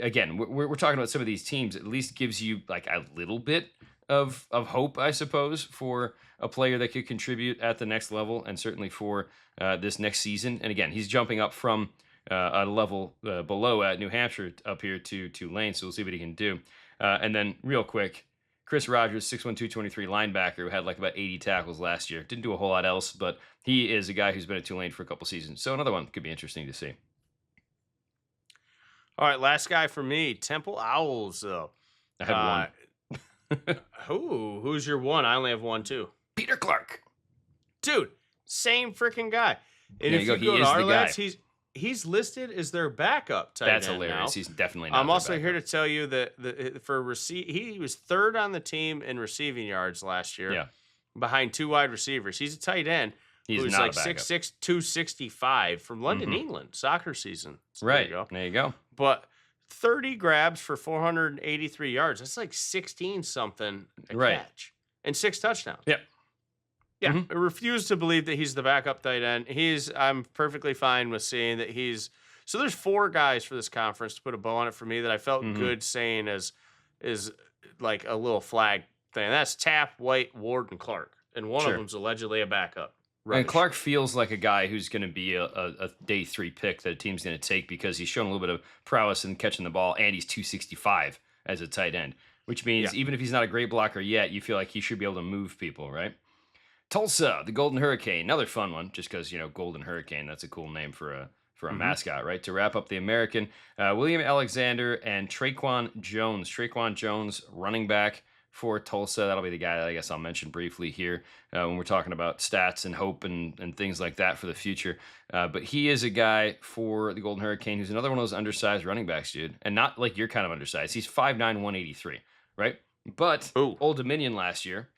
again, we're talking about some of these teams, at least gives you like a little bit of hope, I suppose, for a player that could contribute at the next level and certainly for this next season. And again, he's jumping up from a level below at New Hampshire up here to Tulane, so we'll see what he can do. And then real quick, Chris Rogers, 6'1", 223 linebacker who had like about 80 tackles last year. Didn't do a whole lot else, but he is a guy who's been at Tulane for a couple seasons. So another one could be interesting to see. All right, last guy for me, Temple Owls, though. I had one. Who's your one? I only have one, too. Peter Clark. Dude, same freaking guy. And There if you you go. go He to is our the guy. list, he's listed as their backup tight That's end hilarious. now. He's definitely not I'm their also backup. here to tell you that he was third on the team in receiving yards last year. Yeah. Behind two wide receivers. He's a tight end. He's who's not like a backup. 6'6", 265 from London, England, soccer season. So Right. There you go. But 30 grabs for 483 yards. That's like 16 something a catch and 6 touchdowns. Yep. Yeah, I refuse to believe that he's the backup tight end. I'm perfectly fine with saying that he's. So there's 4 guys for this conference to put a bow on it for me that I felt good saying is like a little flag thing. That's Tapp, White, Ward, and Clark, and one of them's allegedly a backup. Rubbish. And Clark feels like a guy who's going to be a day 3 pick that a team's going to take because he's shown a little bit of prowess in catching the ball, and he's 265 as a tight end, which means even if he's not a great blocker yet, you feel like he should be able to move people, right? Tulsa, the Golden Hurricane, another fun one, just because, Golden Hurricane, that's a cool name for a mascot, right? To wrap up the American, William Alexander and Traquan Jones. Traquan Jones, running back for Tulsa. That'll be the guy that I guess I'll mention briefly here when we're talking about stats and hope and things like that for the future. But he is a guy for the Golden Hurricane who's another one of those undersized running backs, dude. And not like you're kind of undersized. He's 5'9", 183, right? But Old Dominion last year,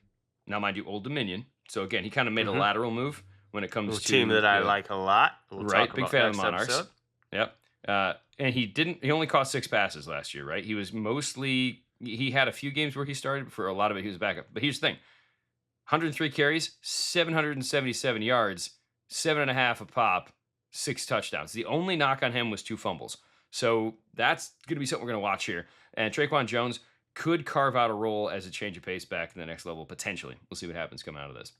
now mind you, Old Dominion. So again, he kind of made a lateral move when it comes to a team that I like a lot. Right, big fan of the Monarchs. Episode. Yep. And he only caught 6 passes last year, right? He was mostly, he had a few games where he started, for a lot of it he was backup. But here's the thing, 103 carries, 777 yards, 7.5 a pop, 6 touchdowns. The only knock on him was 2 fumbles. So that's going to be something we're going to watch here. And Traquan Jones could carve out a role as a change of pace back in the next level, potentially. We'll see what happens coming out of this.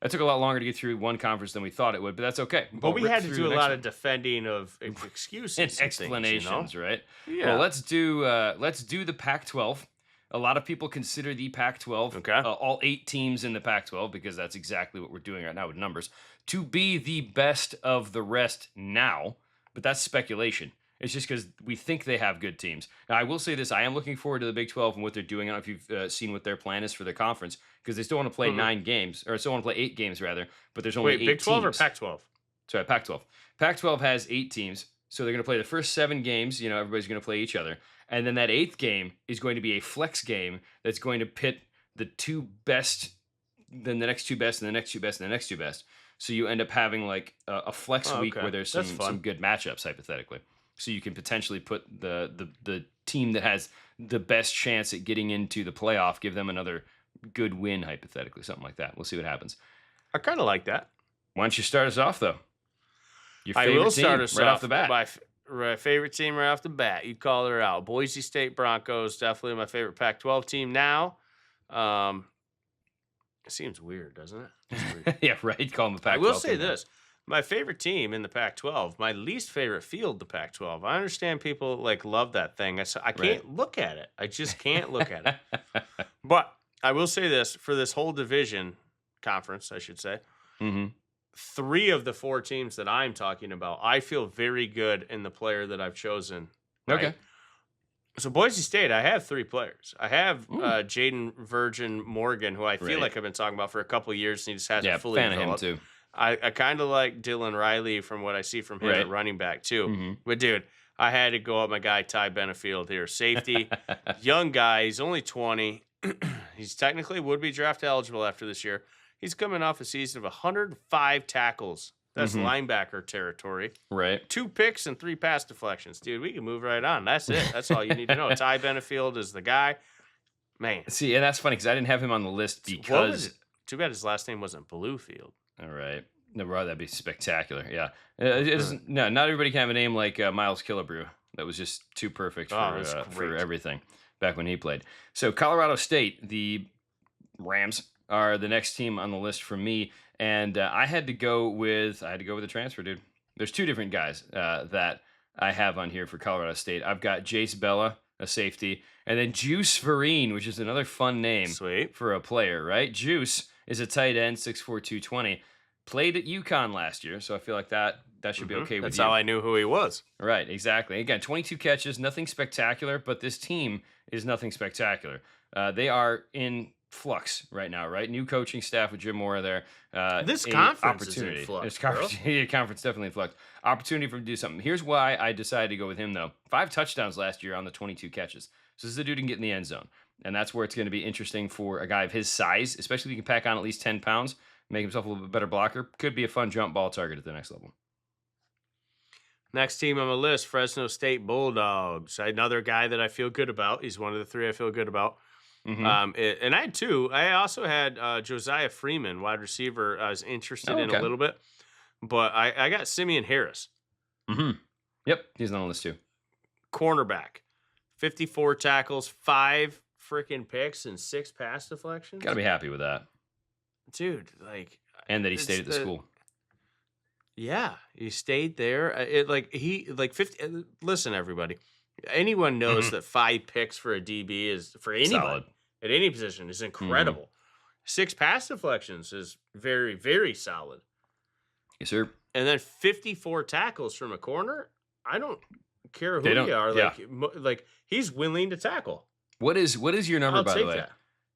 That took a lot longer to get through one conference than we thought it would, but that's okay. But we had to do a lot of defending of excuses and explanations, things, right? Yeah. Well, let's do the Pac-12. A lot of people consider the Pac-12, all 8 teams in the Pac-12, because that's exactly what we're doing right now with numbers, to be the best of the rest now. But that's speculation. It's just because we think they have good teams. Now, I will say this. I am looking forward to the Big 12 and what they're doing. I don't know if you've seen what their plan is for the conference, because they still want to play 9 games, or still want to play 8 games, rather, but there's only 8 Big 12 teams. or Pac-12? Sorry, Pac-12. Pac-12 has 8 teams, so they're going to play the first 7 games. Everybody's going to play each other. And then that 8th game is going to be a flex game that's going to pit the 2 best, then the next 2 best, and the next 2 best, and the next 2 best. So you end up having like a flex week where there's some good matchups, hypothetically. So you can potentially put the team that has the best chance at getting into the playoff, give them another good win, hypothetically, something like that. We'll see what happens. I kind of like that. Why don't you start us off, though? Your I favorite will team, start us right off off the bat. My favorite team right off the bat. You called her out. Boise State Broncos, definitely my favorite Pac-12 team now. It seems weird, doesn't it? It's weird. Yeah, right. Call them the Pac-12. I will say this. My favorite team in the Pac-12, my least favorite field, the Pac-12. I understand people love that thing. I can't look at it. I just can't look at it. But I will say this, for this whole division conference, I should say, 3 of the 4 teams that I'm talking about, I feel very good in the player that I've chosen. Right? Okay. So Boise State, I have 3 players. I have Jaden Virgin Morgan, who I feel like I've been talking about for a couple of years, and he just hasn't fully developed. Fan of him, too. I kind of like Dylan Riley from what I see from him at running back, too. But, dude, I had to go up my guy Ty Benefield here. Safety, young guy. He's only 20. He's technically would be draft eligible after this year. He's coming off a season of 105 tackles. That's linebacker territory. Right. 2 picks and 3 pass deflections. Dude, we can move right on. That's it. That's all you need to know. Ty Benefield is the guy. Man. See, and that's funny because I didn't have him on the list because... Too bad his last name wasn't Bluefield. All right. No, bro, that'd be spectacular. Yeah. No, not everybody can have a name like Miles Killebrew. That was just too perfect for everything back when he played. So Colorado State, the Rams, are the next team on the list for me. And I had to go with a transfer, dude. There's 2 different guys that I have on here for Colorado State. I've got Jace Bella, a safety, and then Juice Vereen, which is another fun name for a player, right? Juice is a tight end, 6'4", 220. Played at UConn last year, so I feel like that that should be okay with That's you. how I knew who he was. Right, exactly. Again, 22 catches, nothing spectacular, but this team is nothing spectacular. They are in flux right now, right? New coaching staff with Jim Mora there. This conference is in flux, This conference definitely in flux. Opportunity for him to do something. Here's why I decided to go with him, though. 5 touchdowns last year on the 22 catches. So this is a dude who can get in the end zone. And that's where it's going to be interesting for a guy of his size, especially if he can pack on at least 10 pounds, make himself a little bit better blocker. Could be a fun jump ball target at the next level. Next team on the list, Fresno State Bulldogs. Another guy that I feel good about. He's one of the 3 I feel good about. And I had 2. I also had Josiah Freeman, wide receiver. I was interested in a little bit. But I got Simeon Harris. Yep, he's on the list too. Cornerback. 54 tackles, 5 freaking picks, and 6 pass deflections. Got to be happy with that. Dude, like... And that he stayed at the school. Yeah, he stayed there. 50. Listen, everybody. Anyone knows that 5 picks for a DB is, for anybody, solid. At any position, is incredible. 6 pass deflections is very, very solid. Yes, sir. And then 54 tackles from a corner. I don't care who you are. Like he's willing to tackle. What is your number, by the way? That.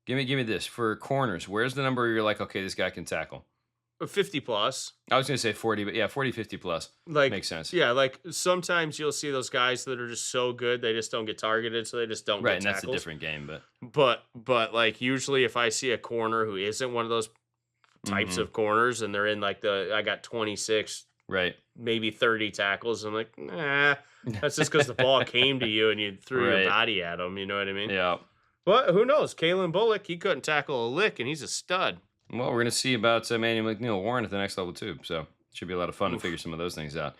Give me this for corners. Where's the number where you're like, okay, this guy can tackle? 50 plus. I was going to say 40, but yeah, 40, 50 plus. Like, makes sense. Yeah, like sometimes you'll see those guys that are just so good, they just don't get targeted, so they just don't get tackles. Right, and that's a different game. But like usually if I see a corner who isn't one of those types of corners and they're in like I got 26, right, maybe 30 tackles, I'm like, nah, that's just because the ball came to you and you threw your body at them, you know what I mean? Yeah. But who knows? Kalen Bullock, he couldn't tackle a lick, and he's a stud. Well, we're going to see about Manny McNeil-Warren at the next level, too. So it should be a lot of fun to figure some of those things out.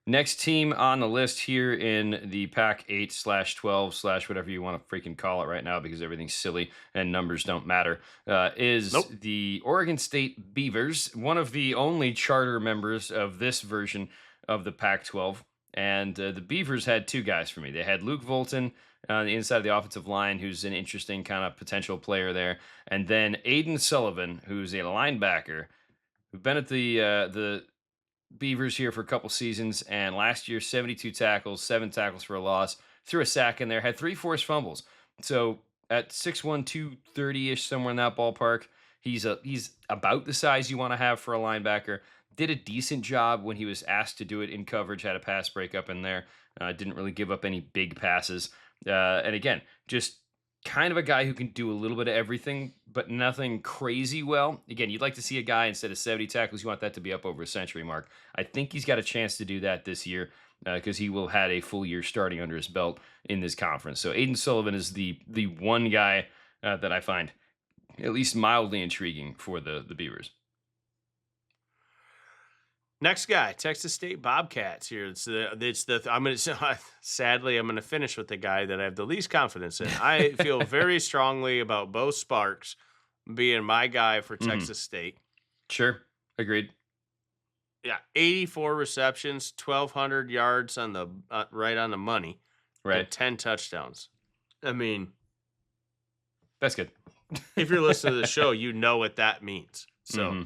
Next team on the list here in the Pac 8/12/ whatever you want to freaking call it right now because everything's silly and numbers don't matter, is the Oregon State Beavers, one of the only charter members of this version of the Pac-12. And the Beavers had 2 guys for me. They had Luke Volton on the inside of the offensive line, who's an interesting kind of potential player there. And then Aiden Sullivan, who's a linebacker, who's been at the Beavers here for a couple seasons. And last year, 72 tackles, 7 tackles for a loss, threw a sack in there, had 3 forced fumbles. So at 6'1", 230-ish, somewhere in that ballpark, he's about the size you want to have for a linebacker. Did a decent job when he was asked to do it in coverage, had a pass breakup in there. Didn't really give up any big passes. And again, just kind of a guy who can do a little bit of everything, but nothing crazy well. Again, you'd like to see a guy, instead of 70 tackles, you want that to be up over a century mark. I think he's got a chance to do that this year because he will have a full year starting under his belt in this conference. So Aiden Sullivan is the one guy that I find at least mildly intriguing for the Beavers. Next guy, Texas State Bobcats here. Sadly, I'm gonna finish with the guy that I have the least confidence in. I feel very strongly about Bo Sparks being my guy for Texas State. Sure, agreed. Yeah, 84 receptions, 1,200 yards on the right on the money, right? 10 touchdowns. I mean, that's good. If you're listening to the show, you know what that means. So.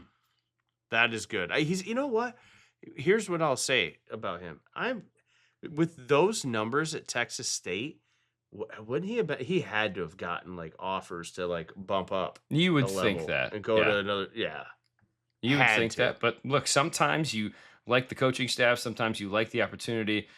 That is good. You know what? Here's what I'll say about him. With those numbers at Texas State, wouldn't he have he had to have gotten like offers to like bump up. You would think that. And go to another, You would think that. But look, sometimes you like the coaching staff, sometimes you like the opportunity.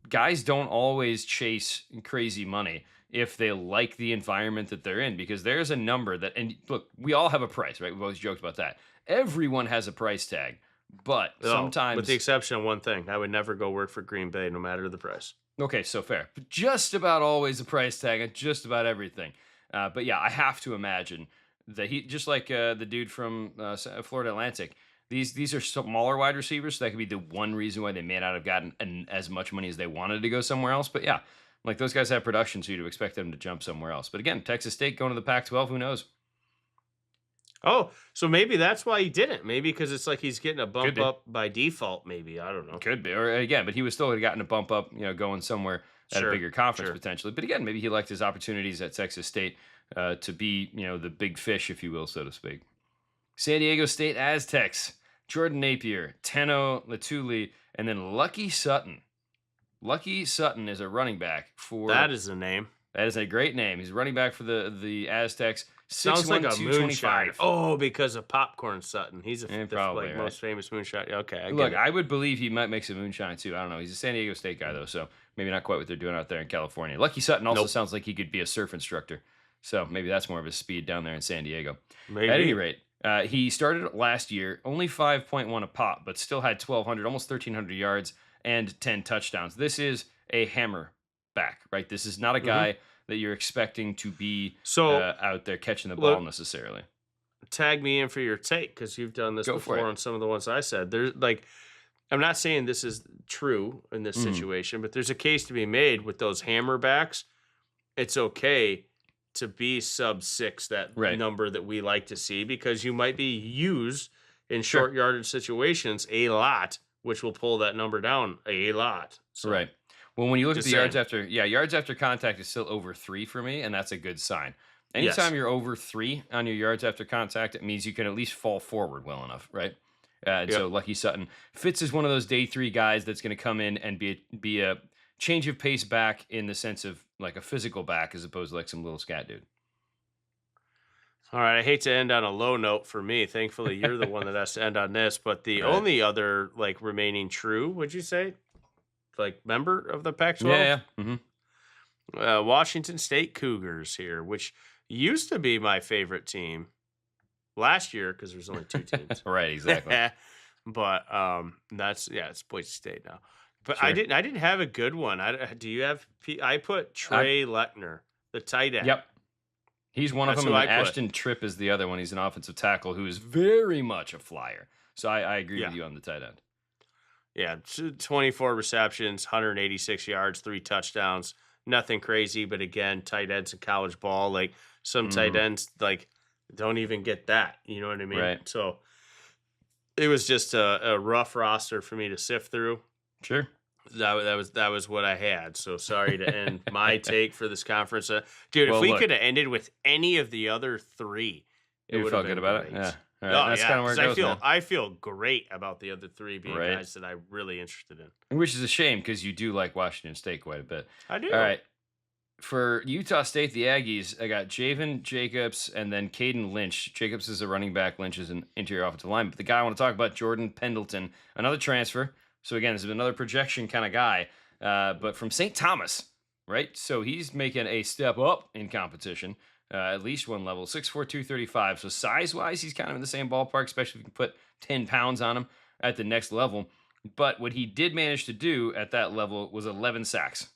Guys don't always chase crazy money if they like the environment that they're in, because there's a number that, and look, we all have a price, right? We've always joked about that. Everyone has a price tag, but sometimes... With the exception of one thing, I would never go work for Green Bay no matter the price. Okay, so fair. But just about always a price tag on just about everything. But yeah, I have to imagine that he, just like the dude from Florida Atlantic, these are smaller wide receivers, so that could be the one reason why they may not have gotten as much money as they wanted to go somewhere else. But yeah, like those guys have production, so you'd expect them to jump somewhere else. But again, Texas State going to the Pac-12, who knows? Oh, so maybe that's why he didn't. Maybe because it's like he's getting a bump up by default. Maybe, I don't know. Could be, or again, but he was still gotten a bump up, going somewhere at a bigger conference potentially. But again, maybe he liked his opportunities at Texas State to be, the big fish, if you will, so to speak. San Diego State Aztecs, Jordan Napier, Tenno Latuli, and then Lucky Sutton. Lucky Sutton is a running back for. That is a name. That is a great name. He's a running back for the Aztecs. Sounds like a 225. Oh, because of Popcorn Sutton. He's probably like most famous moonshine. Okay, Look, I would believe he might make some moonshine too. I don't know. He's a San Diego State guy though, so maybe not quite what they're doing out there in California. Lucky Sutton also sounds like he could be a surf instructor, so maybe that's more of his speed down there in San Diego. Maybe. At any rate, he started last year, only 5.1 a pop, but still had 1,200, almost 1,300 yards and 10 touchdowns. This is a hammer back, right? This is not a guy that you're expecting to be out there catching the ball necessarily. Tag me in for your take because you've done this before on some of the ones I said. There's I'm not saying this is true in this situation, but there's a case to be made with those hammer backs. It's okay to be sub 6, that number that we like to see, because you might be used in short yardage situations a lot, which will pull that number down a lot. So. Right. Well, when you look at the yards after contact is still over 3 for me, and that's a good sign. Anytime you're over 3 on your yards after contact, it means you can at least fall forward well enough, right? So Lucky Sutton fits as one of those day 3 guys that's going to come in and be a change of pace back in the sense of like a physical back as opposed to like some little scat dude. All right, I hate to end on a low note for me. Thankfully, you're the one that has to end on this. But the only other like remaining true, would you say, like member of the Pac-12? Yeah. Washington State Cougars here, which used to be my favorite team last year because there's only 2 teams. Right, exactly. But it's Boise State now. But I didn't have a good one. Do you have? I put Trey Lechner, the tight end. Yep. He's one of them, and Ashton Tripp is the other one. He's an offensive tackle who is very much a flyer. So I agree with you on the tight end. Yeah, 24 receptions, 186 yards, 3 touchdowns. Nothing crazy, but again, tight ends in college ball, like some tight ends, like don't even get that. You know what I mean? Right. So it was just a rough roster for me to sift through. Sure. That was what I had. So sorry to end my take for this conference, dude. If we could have ended with any of the other 3, it would have been good about it. Yeah. Right. That's kind of where it goes, I feel great about the other 3 being guys that I'm really interested in. Which is a shame because you do like Washington State quite a bit. I do. All right. For Utah State, the Aggies, I got Javen Jacobs and then Caden Lynch. Jacobs is a running back. Lynch is an interior offensive line. But the guy I want to talk about, Jordan Pendleton, another transfer. So again, this is another projection kind of guy, but from St. Thomas, right? So he's making a step up in competition, at least one level, 6'4", 235. So size-wise, he's kind of in the same ballpark, especially if you can put 10 pounds on him at the next level. But what he did manage to do at that level was 11 sacks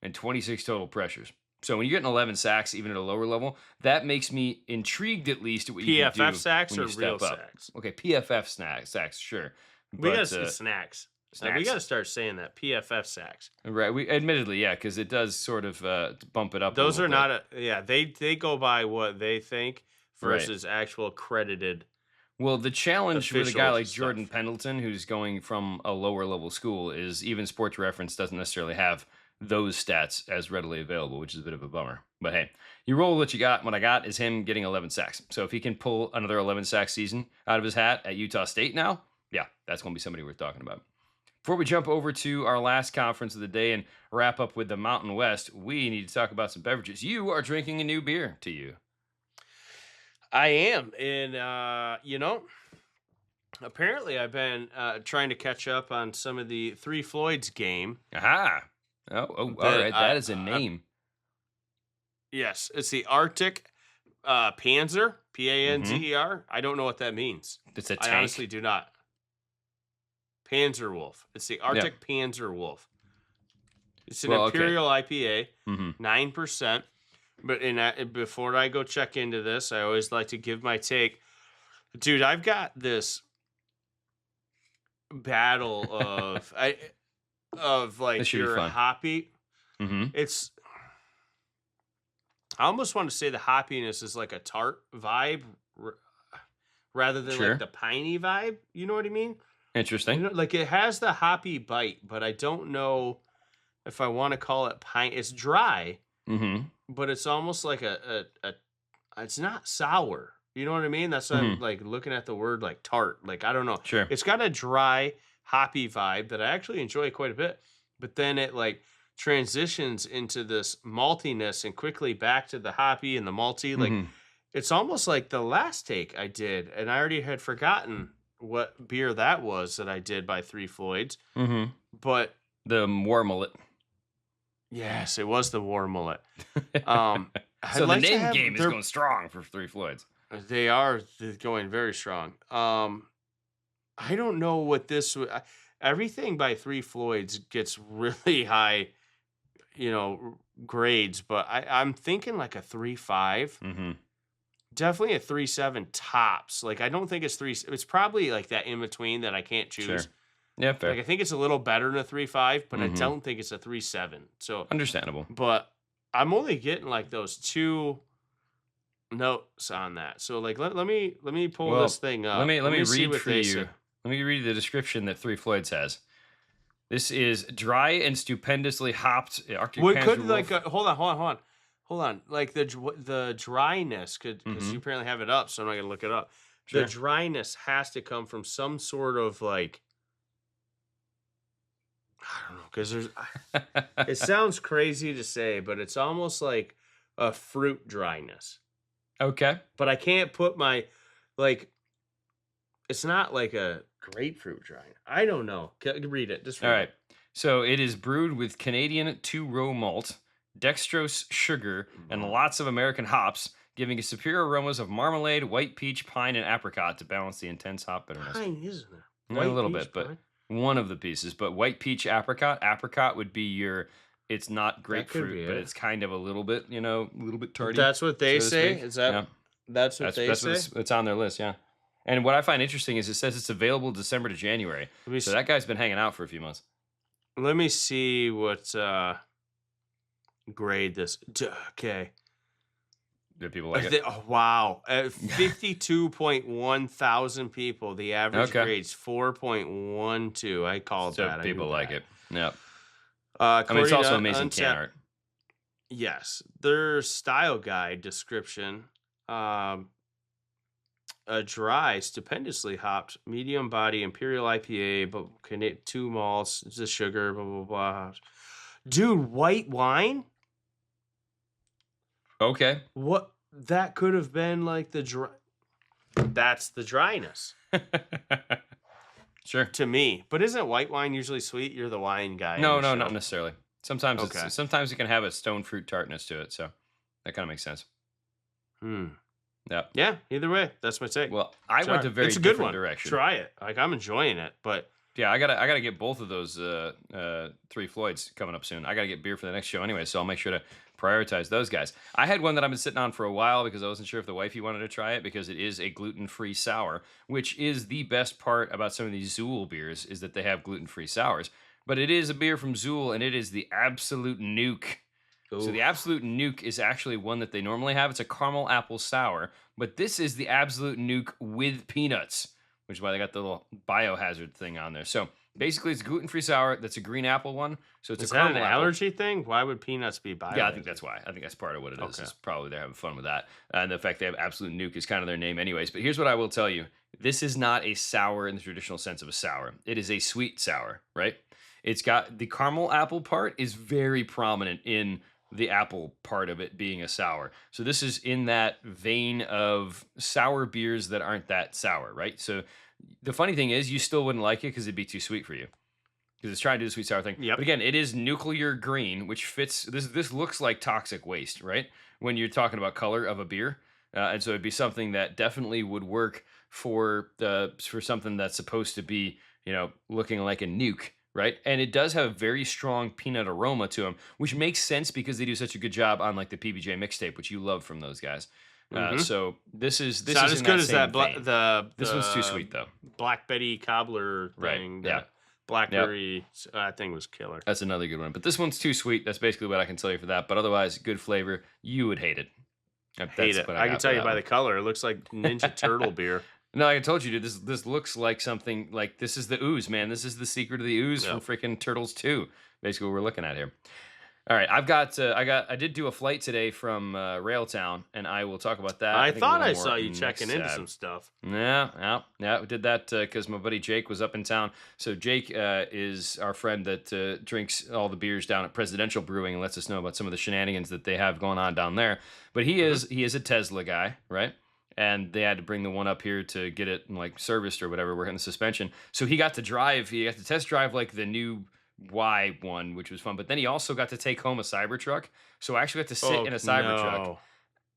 and 26 total pressures. So when you get an 11 sacks, even at a lower level, that makes me intrigued at least at what you can do. PFF sacks when or you step real up. sacks? Okay, PFF sacks, sure. We got to say snacks. We got to start saying that PFF sacks. Right. We admittedly, because it does sort of bump it up. Those are not they go by what they think versus actual credited. Well, the challenge with a guy like Jordan Pendleton, who's going from a lower level school, is even Sports Reference doesn't necessarily have those stats as readily available, which is a bit of a bummer. But hey, you roll what you got. What I got is him getting 11 sacks. So if he can pull another 11 sack season out of his hat at Utah State now, that's going to be somebody worth talking about. Before we jump over to our last conference of the day and wrap up with the Mountain West, we need to talk about some beverages. You are drinking a new beer to you. I am. And, apparently I've been trying to catch up on some of the Three Floyd's game. Aha. All right. That is a name. Yes. It's the Arctic Panzer, Panzer. I don't know what that means. It's a tank. I honestly do not. Panzer Wolf. It's the Arctic Panzer Wolf. It's an Imperial IPA, 9%. But before I go check into this, I always like to give my take. Dude, I've got this battle of like your hoppy. It's. I almost want to say the hoppiness is like a tart vibe rather than like the piney vibe. You know what I mean? Interesting. Like it has the hoppy bite, but I don't know if I want to call it pine. It's dry, but it's almost like a it's not sour. You know what I mean? That's why I'm like looking at the word like tart. Like, I don't know. Sure. It's got a dry, hoppy vibe that I actually enjoy quite a bit. But then it like transitions into this maltiness and quickly back to the hoppy and the malty. Like, it's almost like the last take I did, and I already had forgotten what beer that was that I did by Three Floyds. But the War Mullet. Yes, it was the War Mullet. So the name game is going strong for Three Floyds. They are going very strong. I don't know what this everything by Three Floyds gets really high, grades, but I'm thinking like a 3.5. Definitely a 3.7 tops. Like, I don't think it's 3. It's probably like that in between that I can't choose. Sure. Yeah, fair. Like, I think it's a little better than a 3.5, but I don't think it's a 3.7. So understandable. But I'm only getting like those 2 notes on that. So like let me pull this thing up. Let me read for you. Say. Let me read the description that Three Floyds has. This is dry and stupendously hopped Arctic Panzer Wolf. Hold on. Like the dryness could, because you apparently have it up, so I'm not gonna look it up. Sure. The dryness has to come from some sort of like, I don't know, because there's. It sounds crazy to say, but it's almost like a fruit dryness. Okay. But I can't put my, like, it's not like a grapefruit dryness. I don't know. Read it. Just read All right. So it is brewed with Canadian 2-row malt, dextrose sugar, and lots of American hops, giving it superior aromas of marmalade, white peach, pine, and apricot to balance the intense hop bitterness. Pine, isn't it? A little bit, but one of the pieces. But white peach, apricot. Apricot would be your... It's not grapefruit, but it's kind of a little bit, a little bit tardy. That's what they say? Is that that's what they say? It's on their list, yeah. And what I find interesting is it says it's available December to January. So that guy's been hanging out for a few months. Let me see what grade this. Okay. Do people like it? Oh, wow. 52.1 thousand people. The average grade's 4.12. I called that. So people like it. Yep. It's also amazing can art. Yes. Their style guide description, a dry, stupendously hopped, medium body, Imperial IPA, but 2 malts, the sugar, blah, blah, blah. Dude, white wine? Okay. What? That could have been like the dry. That's the dryness. Sure. To me. But isn't white wine usually sweet? You're the wine guy. No, not necessarily. Sometimes sometimes it can have a stone fruit tartness to it, so that kind of makes sense. Yeah, either way, that's my take. Well, I went a very different direction. Try it. Like, I'm enjoying it, but yeah, I gotta get both of those Three Floyds coming up soon. I gotta get beer for the next show anyway, so I'll make sure to prioritize those guys. I had one that I've been sitting on for a while because I wasn't sure if the wifey wanted to try it, because it is a gluten-free sour, which is the best part about some of these Zool beers, is that they have gluten-free sours. But it is a beer from Zool, and it is the Absolute Nuke. Ooh. So the Absolute Nuke is actually one that they normally have. It's a caramel apple sour, but this is the Absolute Nuke with peanuts, which is why they got the little biohazard thing on there. So basically, it's a gluten-free sour. That's a green apple one. So it's is that an allergy thing? Why would peanuts be biohazard? Yeah, I think that's why. I think that's part of what it is. It's probably they're having fun with that. And the fact they have Absolute Nuke is kind of their name anyways. But here's what I will tell you. This is not a sour in the traditional sense of a sour. It is a sweet sour, right? It's got the caramel apple part is very prominent in the apple part of it being a sour. So this is in that vein of sour beers that aren't that sour, right? So the funny thing is you still wouldn't like it because it'd be too sweet for you, because it's trying to do the sweet sour thing. Yep. But again, it is nuclear green, which fits. This looks like toxic waste, right? When you're talking about color of a beer. And so it'd be something that definitely would work for something that's supposed to be, looking like a nuke. Right. And it does have a very strong peanut aroma to them, which makes sense because they do such a good job on like the PBJ mixtape, which you love from those guys. So this is not as good as that. This one's too sweet though. Black Betty cobbler thing. Right. Yeah. Blackberry thing was killer. That's another good one. But this one's too sweet. That's basically what I can tell you for that. But otherwise, good flavor. You would hate it. Hate it. I can tell you by the color. It looks like Ninja Turtle beer. No, I told you, dude. This looks like something like this is the ooze, man. This is the secret of the ooze from freaking Turtles 2. Basically, what we're looking at here. All right, I did do a flight today from Railtown, and I will talk about that. I think, a thought little I more saw you next checking into sab. some stuff. Yeah. We did that because my buddy Jake was up in town. So Jake is our friend that drinks all the beers down at Presidential Brewing and lets us know about some of the shenanigans that they have going on down there. But he is a Tesla guy, right? And they had to bring the one up here to get it like serviced or whatever, working the suspension. So he got to test drive like the new Y1, which was fun. But then he also got to take home a Cybertruck. So I actually got to sit in a Cybertruck.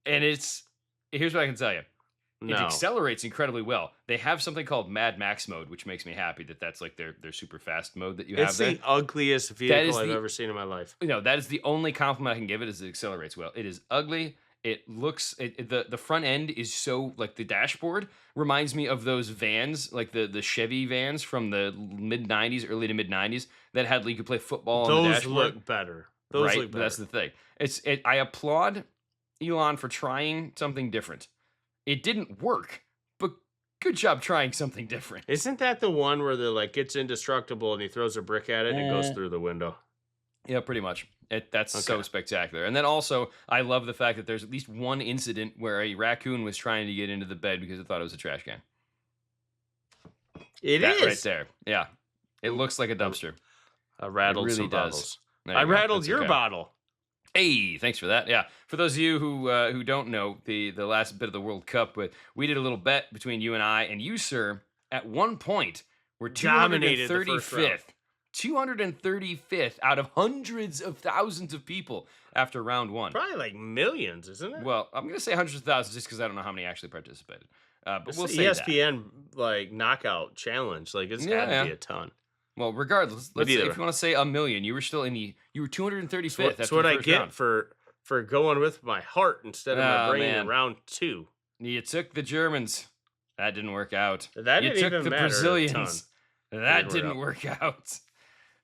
And here's what I can tell you. It accelerates incredibly well. They have something called Mad Max mode, which makes me happy that that's like their super fast mode that you have there. It's the ugliest vehicle I've ever seen in my life. That is the only compliment I can give it, is it accelerates well. It is ugly. It looks the front end is so, like, the dashboard reminds me of those vans, like the Chevy vans from the mid 90s, early to mid 90s that had, like, you could play football on the dashboard. Those look better. Those look better. That's the thing. I applaud Elon for trying something different. It didn't work, but good job trying something different. Isn't that the one where the like gets indestructible and he throws a brick at it and it goes through the window? Yeah, pretty much. That's so spectacular. And then also, I love the fact that there's at least one incident where a raccoon was trying to get into the bed because it thought it was a trash can. That is right there. Yeah, it looks like a dumpster. I rattled really some does. bottles. I rattled your bottle. Hey, thanks for that. Yeah, for those of you who don't know the last bit of the World Cup, but we did a little bet between you and I, and you, sir, at one point were 235th. 235th out of hundreds of thousands of people after round one. Probably like millions, isn't it? Well, I'm going to say hundreds of thousands just because I don't know how many actually participated. But we'll say ESPN like knockout challenge. Like it's got to be a ton. Well, regardless, let's say if you want to say a million, you were 235th. That's what I get round. for going with my heart instead of my brain in round two. You took the Germans. That didn't work out. That didn't even matter. Brazilians. That didn't work out.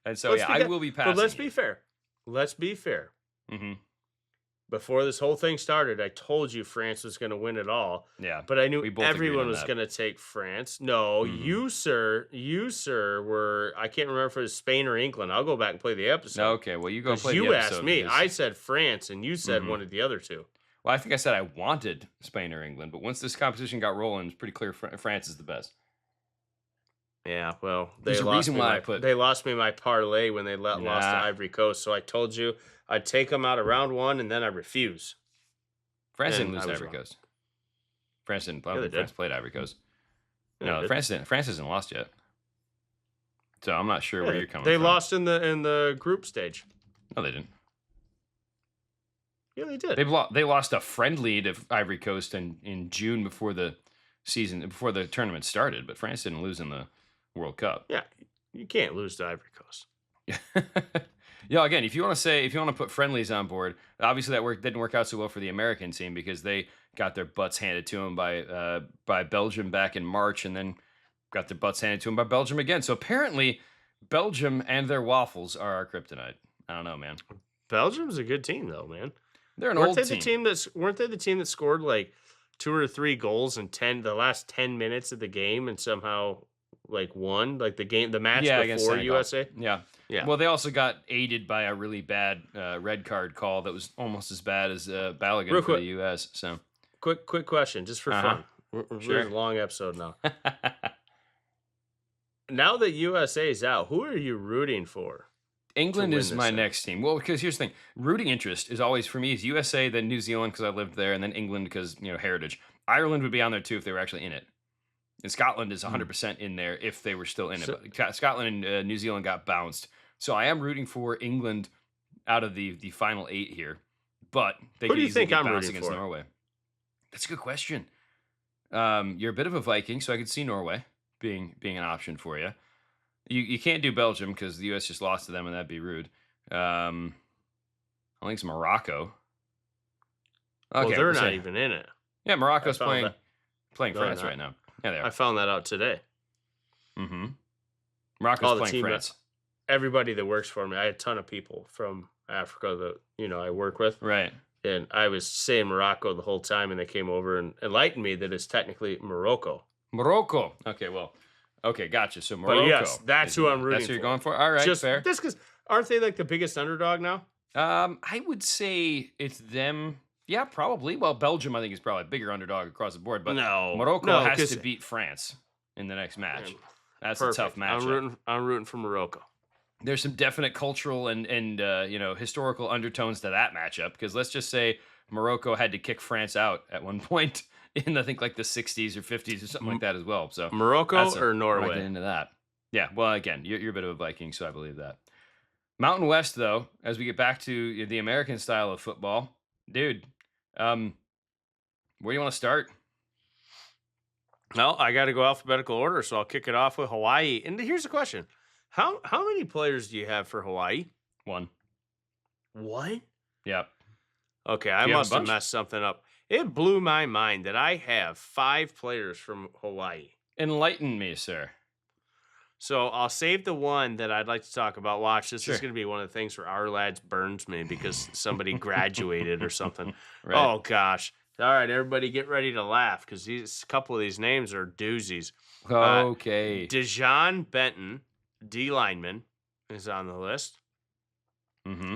And so, I will be passing. But let's be fair. Let's be fair. Mm-hmm. Before this whole thing started, I told you France was going to win it all. Yeah. But I knew everyone was going to take France. No, you, sir, were, I can't remember if it was Spain or England. I'll go back and play the episode. Okay, well, you go play the episode. episode. You asked me. I said France, and you said one of the other two. Well, I think I said I wanted Spain or England, but once this competition got rolling, it's pretty clear France is the best. Yeah, well, they lost me my parlay when they lost to Ivory Coast. So I told you I'd take them out of round one, and then I refuse. France didn't lose to Ivory Coast. France didn't. France played Ivory Coast. No, France didn't. France hasn't lost yet. So I'm not sure where you're coming from. They lost in the group stage. No, they didn't. Yeah, they did. They lost a friendly to Ivory Coast in June before the tournament started, but France didn't lose in the World Cup. Yeah, you can't lose to Ivory Coast. Yeah, again, if you want to put friendlies on board, obviously that didn't work out so well for the American team because they got their butts handed to them by Belgium back in March, and then got their butts handed to them by Belgium again. So apparently, Belgium and their waffles are our kryptonite. I don't know, man. Belgium's a good team, though, man. They're an old team. Weren't they the team that scored like 2 or 3 goals in the last 10 minutes of the game and somehow like won the match before USA? Yeah. Well, they also got aided by a really bad red card call that was almost as bad as Balogun for the U.S. So, quick question, just for fun. We're a long episode now. Now that USA's out, who are you rooting for? England is my next team. Well, because here's the thing: rooting interest is always for me is USA, then New Zealand because I lived there, and then England because heritage. Ireland would be on there too if they were actually in it. And Scotland is 100% in there if they were still in it. But Scotland and New Zealand got bounced. So I am rooting for England out of the final 8 here. But they could easily get bounced against Norway. That's a good question. You're a bit of a Viking, so I could see Norway being an option for you. You can't do Belgium because the U.S. just lost to them, and that'd be rude. I think it's Morocco. Okay, well, they're not even in it. Yeah, Morocco's playing France right now. Yeah, they are. I found that out today. Mm-hmm. Morocco's playing France. Everybody that works for me, I had a ton of people from Africa that I work with. Right. And I was saying Morocco the whole time, and they came over and enlightened me that it's technically Morocco. Morocco. Okay, gotcha. So Morocco. But yes, that's who I'm rooting for. That's who you're going for? All right, fair. Just because, aren't they like the biggest underdog now? I would say it's them. Yeah, probably. Well, Belgium, I think, is probably a bigger underdog across the board, but Morocco has to beat France in the next match. That's a tough matchup. I'm rooting for Morocco. There's some definite cultural and historical undertones to that matchup, because let's just say Morocco had to kick France out at one point in, I think, like the 60s or 50s or something like that as well. So Morocco or Norway? Get into that. Yeah. Well, again, you're a bit of a Viking, so I believe that. Mountain West, though, as we get back to the American style of football, dude. Where do you want to start? Well, I got to go alphabetical order, so I'll kick it off with Hawaii. And here's the question: How many players do you have for Hawaii? One. What? Yep. Okay, I must have messed something up. It blew my mind that I have 5 players from Hawaii. Enlighten me, sir. So I'll save the one that I'd like to talk about. Watch, this is going to be one of the things where our lads burns me because somebody graduated or something. Right. Oh, gosh. All right, everybody get ready to laugh because a couple of these names are doozies. Okay. Dejon Benton, D lineman, is on the list. Mm-hmm.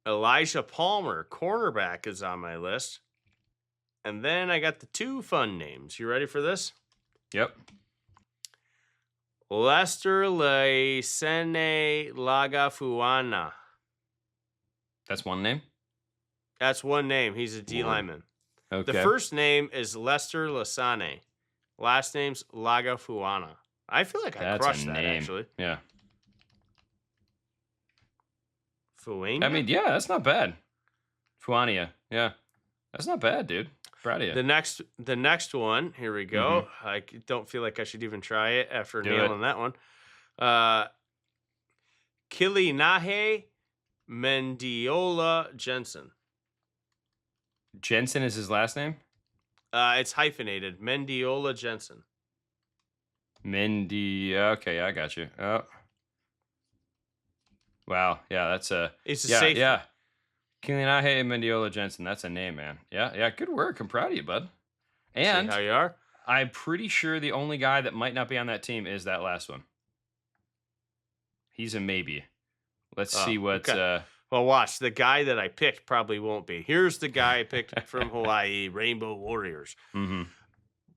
Elijah Palmer, cornerback, is on my list. And then I got the 2 fun names. You ready for this? Yep. Lester Leisene Lagafuana. That's one name? That's one name. He's a D lineman. Okay. The first name is Lester Lasane. Last name's Lagafuana. I feel like I crushed that, actually. Yeah. Fuania? I mean, yeah, that's not bad. Fuania. Yeah. That's not bad, dude. Proud of you. The next one, here we go. Mm-hmm. I don't feel like I should even try it after nailing that one. Kilinahe Mendiola Jensen. Jensen is his last name? It's hyphenated. Mendiola Jensen. Okay, I got you. Oh. Wow. Yeah, that's a... It's a safety. Yeah. Kilinahe Mendiola Jensen. That's a name, man. Yeah. Good work. I'm proud of you, bud. And see how you are? I'm pretty sure the only guy that might not be on that team is that last one. He's a maybe. Let's see what... Okay. Well, watch. The guy that I picked probably won't be. Here's the guy I picked from Hawaii, Rainbow Warriors. Mm-hmm.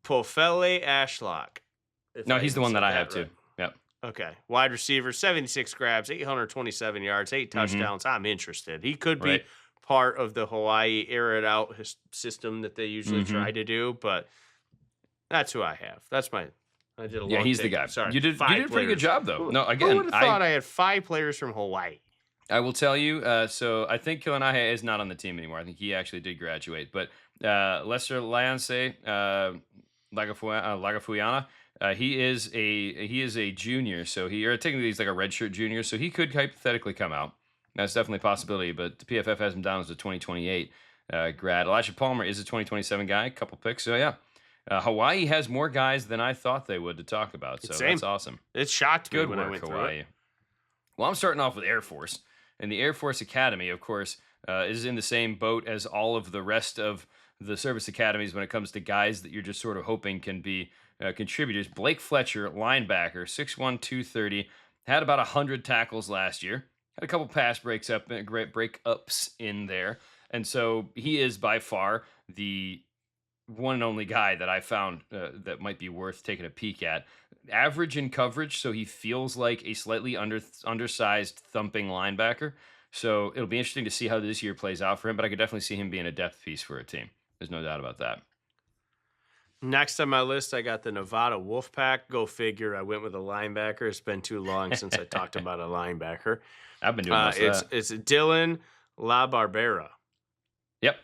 Pofele Ashlock. No, he's the one that I have, too. Yep. Okay. Wide receiver, 76 grabs, 827 yards, 8 touchdowns. I'm interested. He could be part of the Hawaii air-it-out system that they usually try to do, but that's who I have. That's my... I did a long he's take. the guy. Sorry, you did a pretty good job, though. No, again, who would have thought I had 5 players from Hawaii? I will tell you. So I think Kilinahe is not on the team anymore. I think he actually did graduate. But Lester Lance Lagafuiana, he is a junior. So technically he's like a redshirt junior. So he could hypothetically come out. That's definitely a possibility. But the PFF has him down as a 2028 grad. Elijah Palmer is a 2027 guy. A couple picks. So yeah. Hawaii has more guys than I thought they would to talk about. So that's awesome. It shocked me when I went Hawaii. through it. Well, I'm starting off with Air Force. And the Air Force Academy, of course, is in the same boat as all of the rest of the service academies when it comes to guys that you're just sort of hoping can be contributors. Blake Fletcher, linebacker, 6'1", 230, had about 100 tackles last year. Had a couple pass breakups in there. And so he is by far the one and only guy that I found that might be worth taking a peek at. Average in coverage, so he feels like a slightly undersized thumping linebacker. So it'll be interesting to see how this year plays out for him, but I could definitely see him being a depth piece for a team. There's no doubt about that. Next on my list, I got the Nevada Wolfpack. Go figure. I went with a linebacker. It's been too long since I talked about a linebacker. I've been doing most of that. It's Dylan LaBarbera. Yep.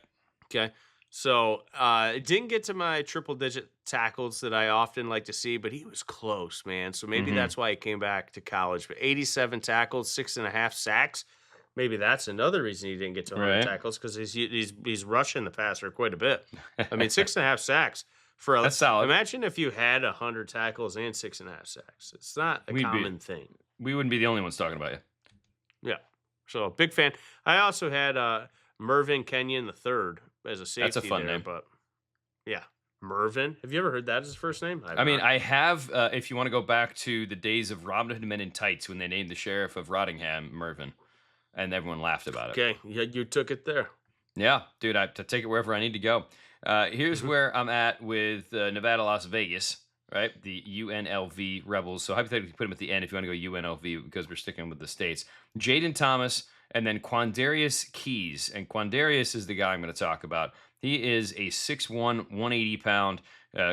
Okay. So it didn't get to my triple-digit tackles that I often like to see, but he was close, man. So maybe that's why he came back to college. But 87 tackles, 6.5 sacks. Maybe that's another reason he didn't get to 100 tackles, because he's rushing the passer quite a bit. I mean, 6.5 sacks. That's solid. Imagine if you had 100 tackles and 6.5 sacks. It's not a common thing. We wouldn't be the only ones talking about you. Yeah. So big fan. I also had Mervyn Kenyon III as a safety. That's a fun name. But yeah, Mervyn. Have you ever heard that as his first name? I have. If you want to go back to the days of Robin Hood Men in Tights when they named the sheriff of Rottingham Mervyn. and everyone laughed about it. Okay, you took it there. Yeah, dude, I to take it wherever I need to go. Here's where I'm at with Nevada, Las Vegas, right? The UNLV Rebels. So hypothetically, put them at the end if you want to go UNLV because we're sticking with the states. Jaden Thomas and then Quandarius Keys. And Quandarius is the guy I'm going to talk about. He is a 6'1", 180-pound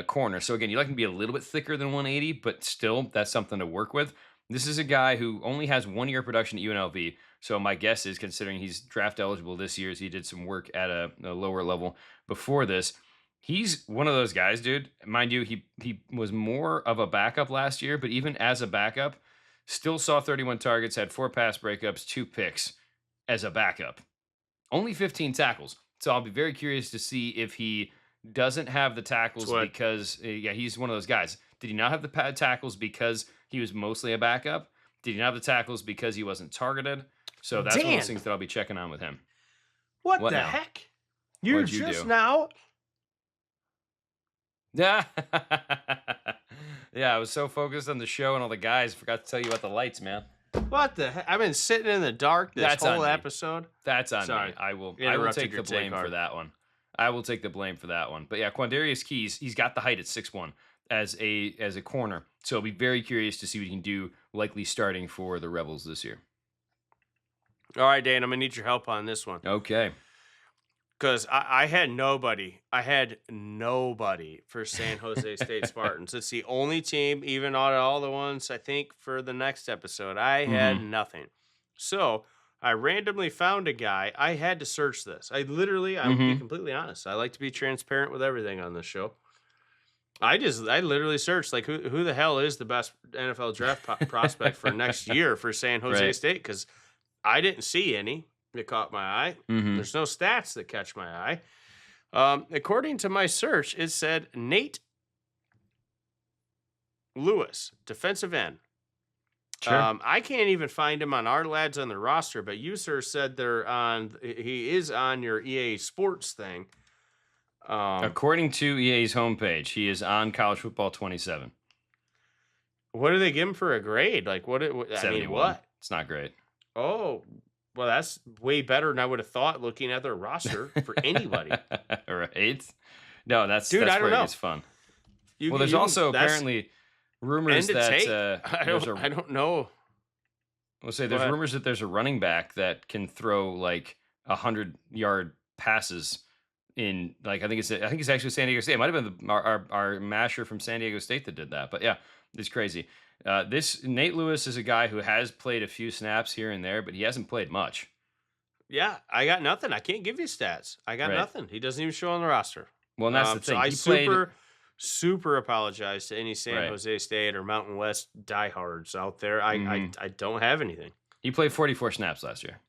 corner. So again, you like him to be a little bit thicker than 180, but still, that's something to work with. This is a guy who only has 1 year of production at UNLV. So my guess is, considering he's draft eligible this year, as he did some work at a lower level before this, he's one of those guys, dude. Mind you, he was more of a backup last year, but even as a backup, still saw 31 targets, had 4 pass breakups, 2 picks as a backup. Only 15 tackles. So I'll be very curious to see if he doesn't have the tackles because, he's one of those guys. Did he not have the tackles because he was mostly a backup? Did he not have the tackles because he wasn't targeted? So that's one of those things that I'll be checking on with him. What the heck? You're just now? Yeah. Yeah, I was so focused on the show and all the guys, forgot to tell you about the lights, man. What the heck? I've been sitting in the dark this whole episode. That's on me. I will take the blame for that one. I will take the blame for that one. But yeah, Quandarius Keys, he's got the height at 6'1" as a corner. So I'll be very curious to see what he can do, likely starting for the Rebels this year. All right, Dan, I'm going to need your help on this one. Okay. Because I had nobody. I had nobody for San Jose State Spartans. It's the only team, even out of all the ones, I think, for the next episode. I had nothing. So I randomly found a guy. I had to search this. I'm be completely honest. I like to be transparent with everything on this show. I literally searched, like, who the hell is the best NFL draft prospect for next year for San Jose State? Because I didn't see any that caught my eye. There's no stats that catch my eye. According to my search, it said Nate Lewis, defensive end. Sure. I can't even find him on our lads on the roster, but you, sir, said he is on your EA Sports thing. According to EA's homepage, he is on College Football 27. What do they give him for a grade? Like, what? 71. What? It's not great. Oh, well, that's way better than I would have thought looking at their roster for anybody. Right? No, that's I don't know. It's fun. There's also apparently rumors that I don't know. We'll say there's rumors that there's a running back that can throw like 100-yard passes in, like, I think it's actually San Diego State. It might have been our masher from San Diego State that did that. But yeah, it's crazy. This Nate Lewis is a guy who has played a few snaps here and there, but he hasn't played much. Yeah, I got nothing. I can't give you stats. I got nothing. He doesn't even show on the roster. Well, and that's the thing. So I super apologize to any San Jose State or Mountain West diehards out there. I don't have anything. He played 44 snaps last year.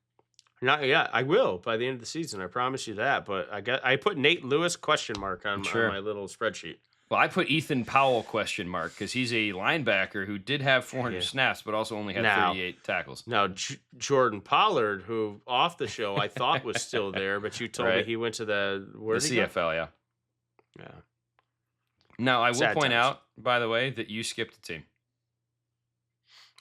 I will by the end of the season. I promise you that. But I put Nate Lewis question mark on my little spreadsheet. Well, I put Ethan Powell question mark because he's a linebacker who did have 400 snaps, but also only had 38 tackles. Now, Jordan Pollard, who off the show I thought was still there, but you told me he went to the CFL, yeah. Now, I will point out, by the way, that you skipped a team.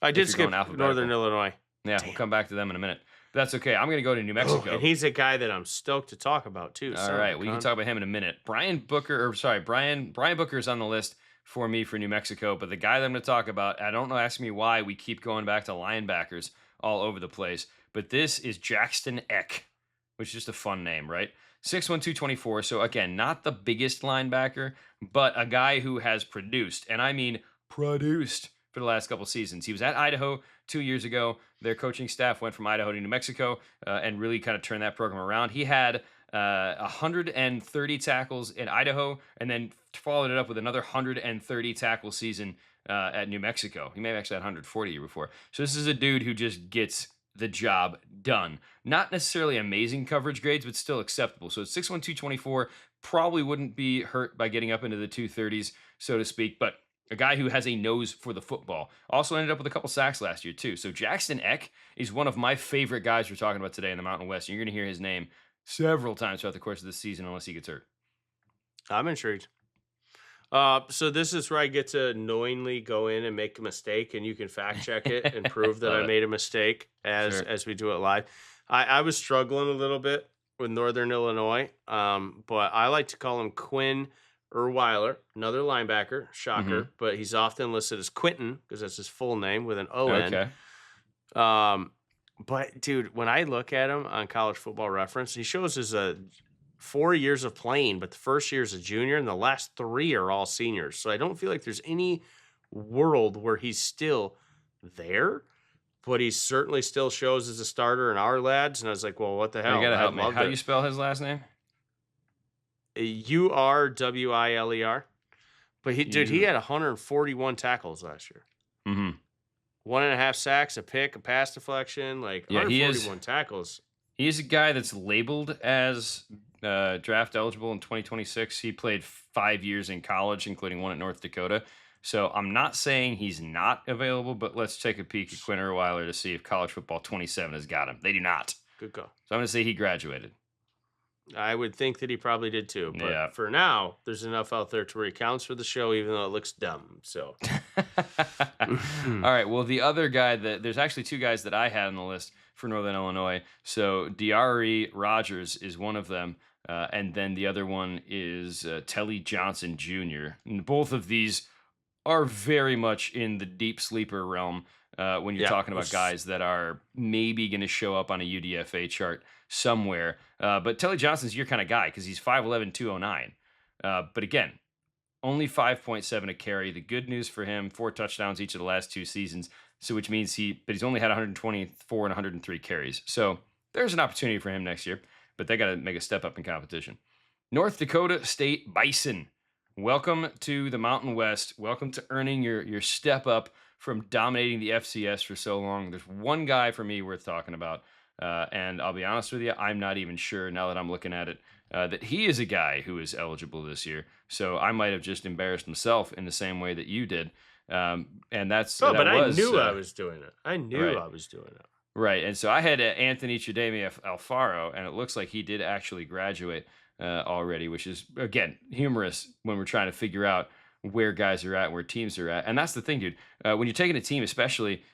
I did skip Northern Illinois. Yeah, we'll come back to them in a minute. But that's okay. I'm going to go to New Mexico. And he's a guy that I'm stoked to talk about, too. All right. Well, you can talk about him in a minute. Brian Booker is on the list for me for New Mexico. But the guy that I'm going to talk about, I don't know, ask me why we keep going back to linebackers all over the place. But this is Jackson Eck, which is just a fun name, right? 6'1", 224. So, again, not the biggest linebacker, but a guy who has produced. And I mean produced for the last couple seasons. He was at Idaho 2 years ago. Their coaching staff went from Idaho to New Mexico and really kind of turned that program around. He had 130 tackles in Idaho and then followed it up with another 130 tackle season at New Mexico. He may have actually had 140 the year before. So this is a dude who just gets the job done. Not necessarily amazing coverage grades, but still acceptable. So 6'1", 224, probably wouldn't be hurt by getting up into the 230s, so to speak, but a guy who has a nose for the football. Also ended up with a couple sacks last year, too. So Jackson Eck is one of my favorite guys we're talking about today in the Mountain West. You're going to hear his name several times throughout the course of the season unless he gets hurt. I'm intrigued. So this is where I get to knowingly go in and make a mistake, and you can fact check it and prove that I made a mistake as we do it live. I was struggling a little bit with Northern Illinois, but I like to call him Quinn Erweiler, another linebacker, shocker, but he's often listed as Quentin because that's his full name with an O-N. Okay. But dude, when I look at him on College Football Reference, he shows his 4 years of playing, but the first year is a junior and the last 3 are all seniors. So I don't feel like there's any world where he's still there, but he certainly still shows as a starter in our lads. And I was like, well, what the hell? You gotta help me. How do you spell his last name? Urwiler. But he had 141 tackles last year. 1.5 sacks, a pick, a pass deflection, like 141 tackles. He is a guy that's labeled as draft eligible in 2026. He played 5 years in college, including one at North Dakota. So I'm not saying he's not available, but let's take a peek at Quinn Erweiler to see if College Football 27 has got him. They do not. Good call. So I'm going to say he graduated. I would think that he probably did too. But for now, there's enough out there to where he counts for the show, even though it looks dumb. So, all right. Well, the other guy there's actually 2 guys that I had on the list for Northern Illinois. So Diari Rogers is one of them. And then the other one is Telly Johnson Jr. And both of these are very much in the deep sleeper realm when you're talking about guys that are maybe going to show up on a UDFA chart somewhere. But Telly Johnson's your kind of guy because he's 5'11", 209. But again, only 5.7 a carry. The good news for him, 4 touchdowns each of the last 2 seasons. So which means he's only had 124 and 103 carries. So there's an opportunity for him next year, but they got to make a step up in competition. North Dakota State Bison. Welcome to the Mountain West. Welcome to earning your step up from dominating the FCS for so long. There's one guy for me worth talking about. And I'll be honest with you, I'm not even sure now that I'm looking at it, that he is a guy who is eligible this year. So I might have just embarrassed himself in the same way that you did. And that's... Oh, but I knew I was doing it. I was doing it. Right. And so I had Anthony Chidemi Alfaro, and it looks like he did actually graduate already, which is, again, humorous when we're trying to figure out where guys are at, where teams are at. And that's the thing, dude. When you're taking a team, especially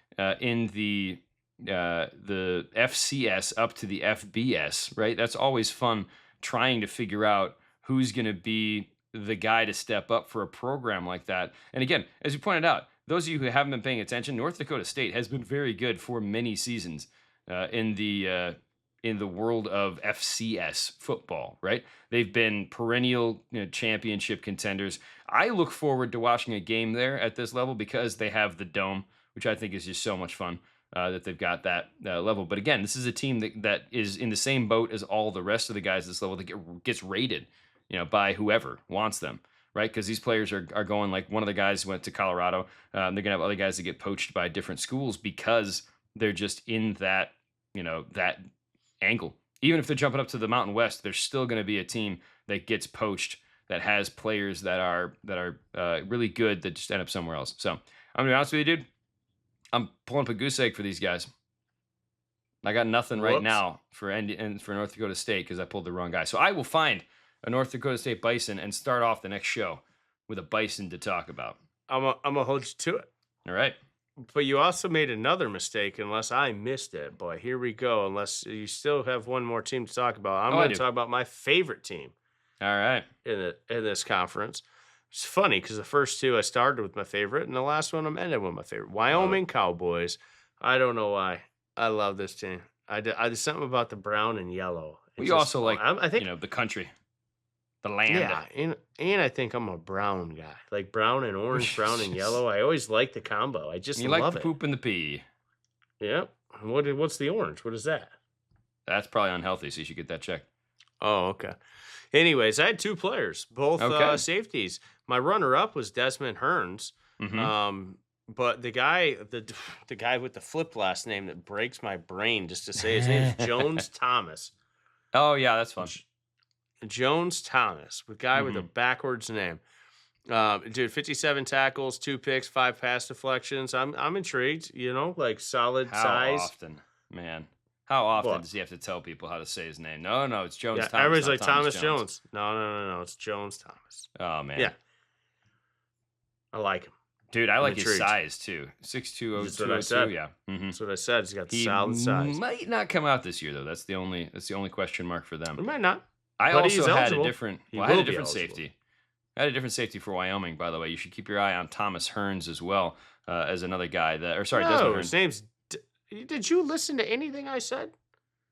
in the FCS up to the FBS, right? That's always fun trying to figure out who's going to be the guy to step up for a program like that. And again, as you pointed out, those of you who haven't been paying attention, North Dakota State has been very good for many seasons in the world of FCS football, right? They've been perennial championship contenders. I look forward to watching a game there at this level because they have the dome, which I think is just so much fun. That they've got that level. But again, this is a team that is in the same boat as all the rest of the guys at this level that gets rated, by whoever wants them, right? Because these players are going, like one of the guys went to Colorado. They're going to have other guys that get poached by different schools because they're just in that, that angle. Even if they're jumping up to the Mountain West, there's still going to be a team that gets poached that has players that are really good that just end up somewhere else. So I'm going to be honest with you, dude. I'm pulling up a goose egg for these guys. I got nothing right now for North Dakota State because I pulled the wrong guy. So I will find a North Dakota State Bison and start off the next show with a Bison to talk about. I'm gonna hold you to it. All right. But you also made another mistake, unless I missed it. Boy, here we go. Unless you still have one more team to talk about. I'm going to talk about my favorite team. All right. In this conference. It's funny because the first 2 I started with my favorite, and the last one I'm ending with my favorite. Wyoming Cowboys. I don't know why. I love this team. There's something about the brown and yellow. We also like, I think, the country, the land. Yeah, and I think I'm a brown guy. Like brown and orange, brown and yellow. I always like the combo. I just love it. You like the poop and the pee. Yep. What's the orange? What is that? That's probably unhealthy, so you should get that checked. Oh, okay. Anyways, I had 2 players, both safeties. My runner-up was Desmond Hearns, but the guy with the flip last name that breaks my brain just to say his name is Jones Thomas. Oh yeah, that's fun. Jones Thomas, the guy with a backwards name. Dude, 57 tackles, 2 picks, 5 pass deflections. I'm intrigued. Like solid size. How often, man? How often does he have to tell people how to say his name? No, it's Jones Thomas. Everybody's like Thomas Jones. No, it's Jones Thomas. Oh, man. Yeah. I like him. Dude, I like his size too. 6'2", 202. Yeah, that's what I said. He's got the solid size. Might not come out this year though. That's the only question mark for them. He might not. I but also had eligible. a different. Well, I had a different safety. I had a different safety for Wyoming, by the way. You should keep your eye on Thomas Hearns as well as another guy that. Or sorry, Desmond Hearns. His name's. Did you listen to anything I said?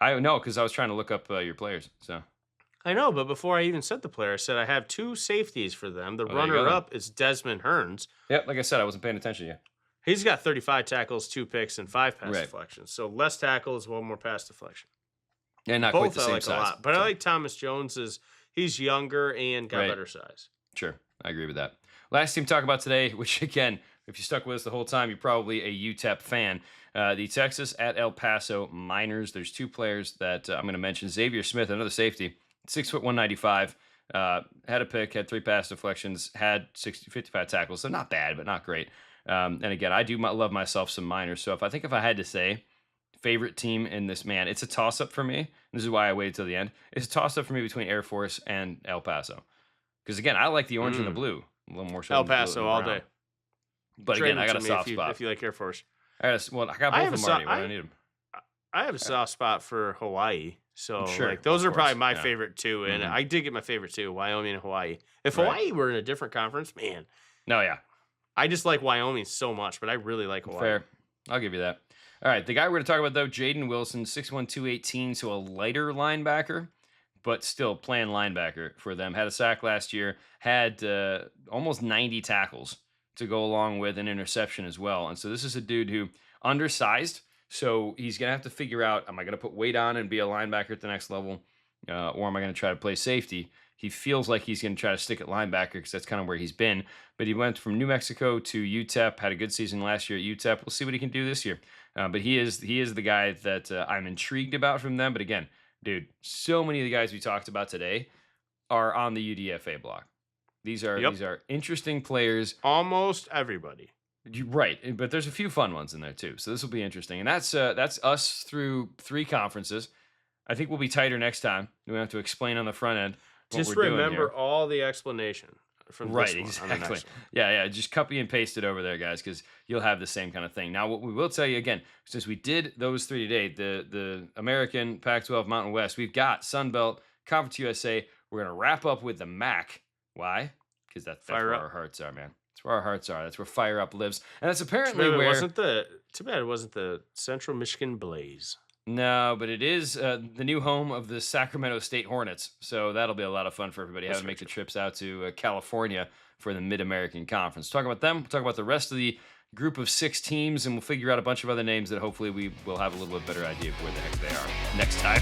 I know because I was trying to look up your players. So. I know, but before I even said the player, I said I have 2 safeties for them. The runner-up is Desmond Hearns. Yep, like I said, I wasn't paying attention yet. He's got 35 tackles, 2 picks, and 5 pass deflections. So less tackles, 1 more pass deflection. Yeah, not both quite the same I like size. A lot, but I like Thomas Jones. He's younger and got better size. Sure, I agree with that. Last team to talk about today, which again, if you stuck with us the whole time, you're probably a UTEP fan. The Texas at El Paso Miners. There's 2 players that I'm going to mention. Xavier Smith, another safety. 6'1", 195, had a pick, had 3 pass deflections, had 55 tackles, so not bad, but not great. And again, I do love myself some Miners. So if I had to say favorite team in this, man, it's a toss-up for me. This is why I waited till the end. It's a toss-up for me between Air Force and El Paso. Because again, I like the orange and the blue a little more so. El Paso all day. But again, I got a soft spot. If you like Air Force. I got both of them already. I need them. I have a soft spot for Hawaii. So those are probably my favorite 2. And I did get my favorite 2, Wyoming and Hawaii. If Hawaii were in a different conference, man. No, yeah. I just like Wyoming so much, but I really like Hawaii. Fair. I'll give you that. All right. The guy we're going to talk about, though, Jaden Wilson, 6'1", 218, so a lighter linebacker, but still playing linebacker for them. Had a sack last year, had almost 90 tackles to go along with an interception as well. And so this is a dude who undersized. So he's going to have to figure out, am I going to put weight on and be a linebacker at the next level, or am I going to try to play safety? He feels like he's going to try to stick at linebacker because that's kind of where he's been. But he went from New Mexico to UTEP, had a good season last year at UTEP. We'll see what he can do this year. But he is the guy that I'm intrigued about from them. But again, dude, so many of the guys we talked about today are on the UDFA block. These are interesting players. Almost everybody. Right, but there's a few fun ones in there too, so this will be interesting. And that's us through 3 conferences. I think we'll be tighter next time. We have to explain on the front end what just we're doing remember here. All the explanation from this one exactly. on the next one. Yeah, just copy and paste it over there, guys, because you'll have the same kind of thing. Now, what we will tell you again, since we did those 3 today, the American, Pac-12, Mountain West, we've got Sun Belt, Conference USA. We're gonna wrap up with the MAC. Why? Because that's where our hearts are, man. That's where our hearts are. That's where Fire Up lives. And that's apparently too bad it wasn't the Central Michigan Blaze. No, but it is the new home of the Sacramento State Hornets. So that'll be a lot of fun for everybody having to make the trips out to California for the Mid-American Conference. Talk about them. We'll talk about the rest of the group of 6 teams, and we'll figure out a bunch of other names that hopefully we will have a little bit better idea of where the heck they are next time.